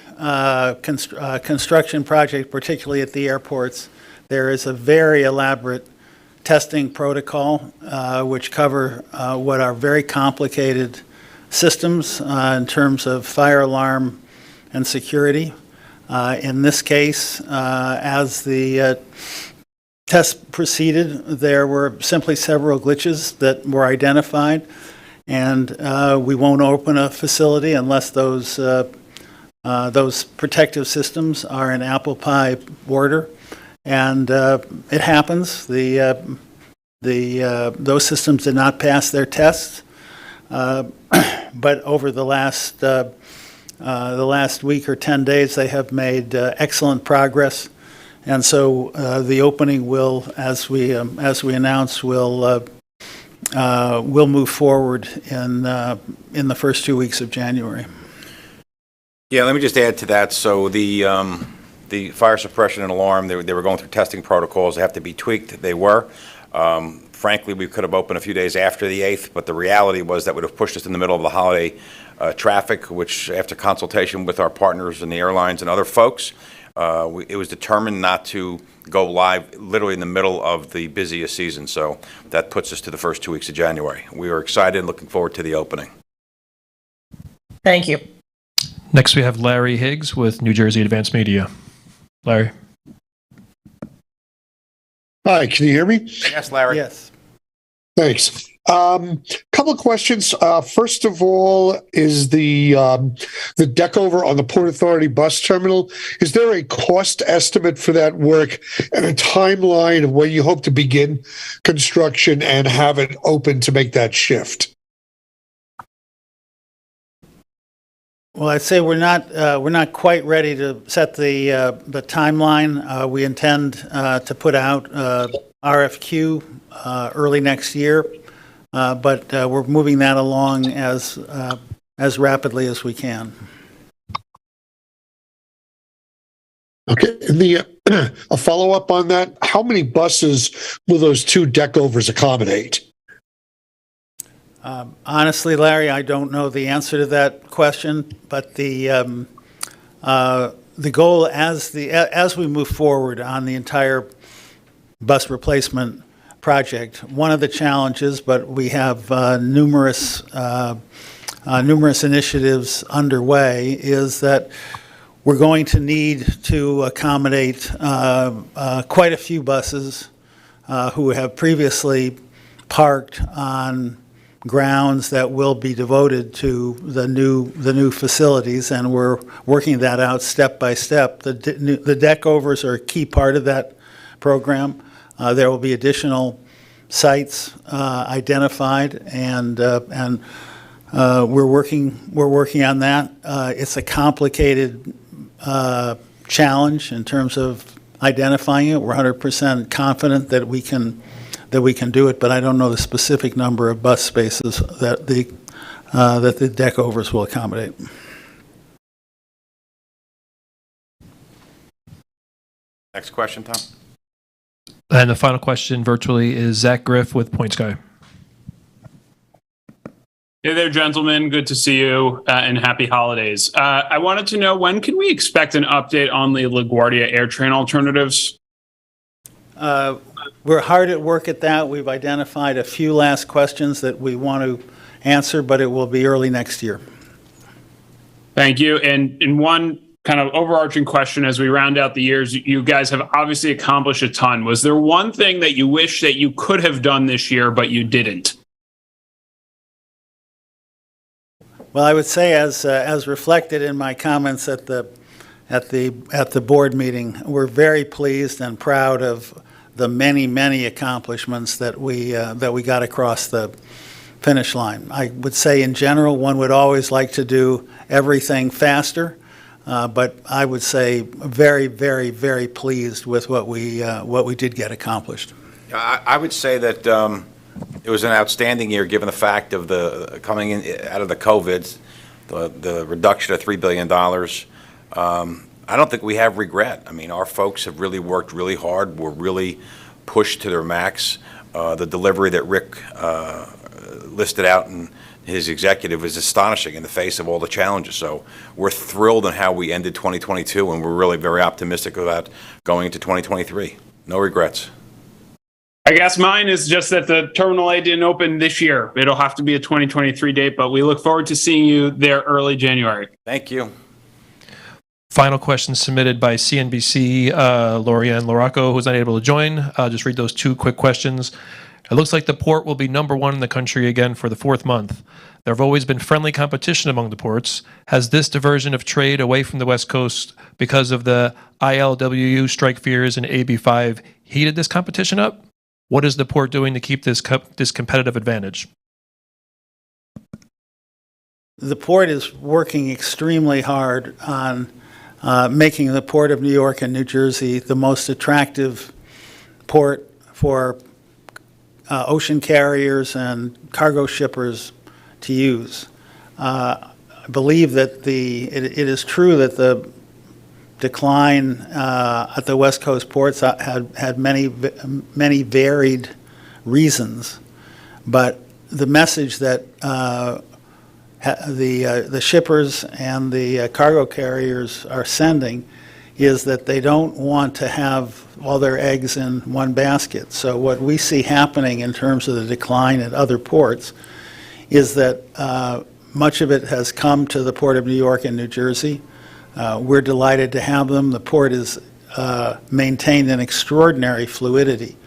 construction project, particularly at the airports, there is a very elaborate testing protocol which cover what are very complicated systems in terms of fire alarm and security. In this case, as the test proceeded, there were simply several glitches that were identified, and we won't open a facility unless those protective systems are in apple pie order. And it happens. Those systems did not pass their tests. But over the last week or 10 days, they have made excellent progress, and so the opening will, as we announced, will move forward in the first 2 weeks of January. Yeah, let me just add to that. So the fire suppression and alarm, they were going through testing protocols. They have to be tweaked. They were. Frankly, we could have opened a few days after the 8th, but the reality was that would have pushed us in the middle of the holiday traffic, which, after consultation with our partners and the airlines and other folks, it was determined not to go live literally in the middle of the busiest season. So that puts us to the first 2 weeks of January. We are excited and looking forward to the opening. Thank you. Next, we have Larry Higgs with New Jersey Advanced Media. Larry. Hi, can you hear me? Yes, Larry. Yes. Thanks. Couple of questions. First of all, is the deck over on the Port Authority bus terminal, is there a cost estimate for that work and a timeline of when you hope to begin construction and have it open to make that shift? Well, I'd say we're not quite ready to set the timeline. We intend to put out RFQ early next year, but we're moving that along as rapidly as we can. Okay, and a follow-up on that, how many buses will those two deck overs accommodate? Honestly, Larry, I don't know the answer to that question, but the goal as we move forward on the entire bus replacement project, one of the challenges, but we have numerous initiatives underway, is that we're going to need to accommodate quite a few buses who have previously parked on grounds that will be devoted to the new facilities, and we're working that out step by step. The deck overs are a key part of that program. There will be additional sites identified, and we're working on that. It's a complicated challenge in terms of identifying it. We're 100% confident that we can do it, but I don't know the specific number of bus spaces that the deck overs will accommodate. Next question, Tom. And the final question virtually is Zach Griff with Point Sky. Hey there, gentlemen. Good to see you, and happy holidays. I wanted to know, when can we expect an update on the LaGuardia AirTrain alternatives? We're hard at work at that. We've identified a few last questions that we want to answer, but it will be early next year. Thank you. And in one kind of overarching question as we round out the years, you guys have obviously accomplished a ton. Was there one thing that you wish that you could have done this year, but you didn't? Well, I would say, as reflected in my comments at the board meeting, we're very pleased and proud of the many accomplishments that we got across the finish line. I would say in general, one would always like to do everything faster, but I would say very, very, very pleased with what we did get accomplished. I would say that it was an outstanding year, given the fact of the coming in out of the COVID, the reduction of $3 billion. I don't think we have regret. I mean, our folks have really worked really hard. We're really pushed to their max. The delivery that Rick listed out in his executive is astonishing in the face of all the challenges. So we're thrilled on how we ended 2022, and we're really very optimistic about going into 2023. No regrets. I guess mine is just that the Terminal A didn't open this year. It'll have to be a 2023 date, but we look forward to seeing you there early January. Thank you. Final question submitted by CNBC, Lorianne Loraco, who's unable to join. I'll just read those two quick questions. It looks like the port will be #1 in the country again for the 4th month. There have always been friendly competition among the ports. Has this diversion of trade away from the West Coast because of the ILWU strike fears and AB5 heated this competition up? What is the port doing to keep this competitive advantage? The port is working extremely hard on making the Port of New York and New Jersey the most attractive port for ocean carriers and cargo shippers to use. I believe that it is true that the decline at the West Coast ports had many varied reasons, but the message that the shippers and the cargo carriers are sending is that they don't want to have all their eggs in one basket. So what we see happening in terms of the decline at other ports is that much of it has come to the Port of New York and New Jersey. We're delighted to have them. The port has maintained an extraordinary fluidity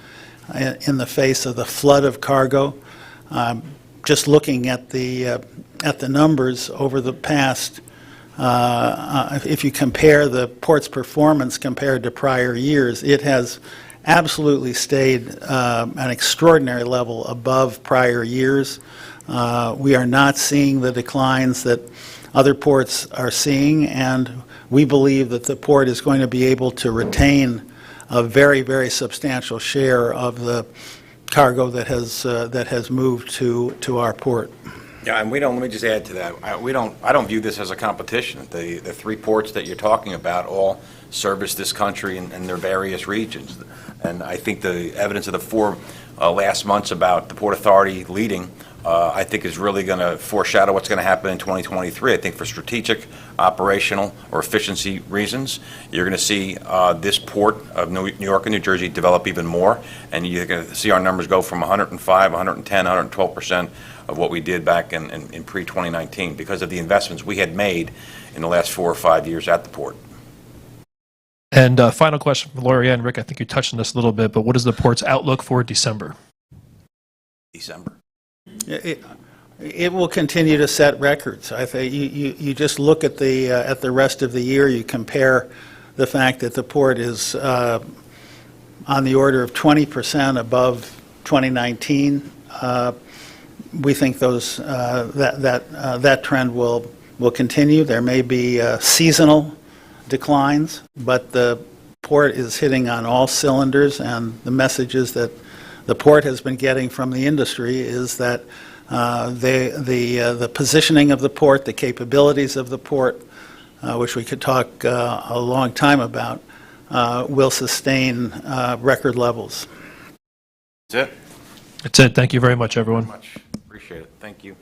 in the face of the flood of cargo. Just looking at the numbers over the past, if you compare the port's performance compared to prior years, it has absolutely stayed an extraordinary level above prior years. We are not seeing the declines that other ports are seeing, and we believe that the port is going to be able to retain a very, very substantial share of the cargo that has moved to our port. Yeah, and let me just add to that. I don't view this as a competition. The 3 ports that you're talking about all service this country in their various regions. And I think the evidence of the 4 last months about the Port Authority leading, I think is really going to foreshadow what's going to happen in 2023. I think for strategic, operational, or efficiency reasons, you're going to see this port of New York and New Jersey develop even more, and you're going to see our numbers go from 105, 110, 112% of what we did back in pre-2019 because of the investments we had made in the last 4 or 5 years at the port. And final question from Lorianne. Rick, I think you touched on this a little bit, but what is the port's outlook for December? December. It will continue to set records. I think you just look at the rest of the year. You compare the fact that the port is on the order of 20% above 2019. We think that trend will continue. There may be seasonal declines, but the port is hitting on all cylinders, and the messages that the port has been getting from the industry is that the positioning of the port, the capabilities of the port, which we could talk a long time about, will sustain record levels. That's it. That's it. Thank you very much, everyone. Appreciate it. Thank you.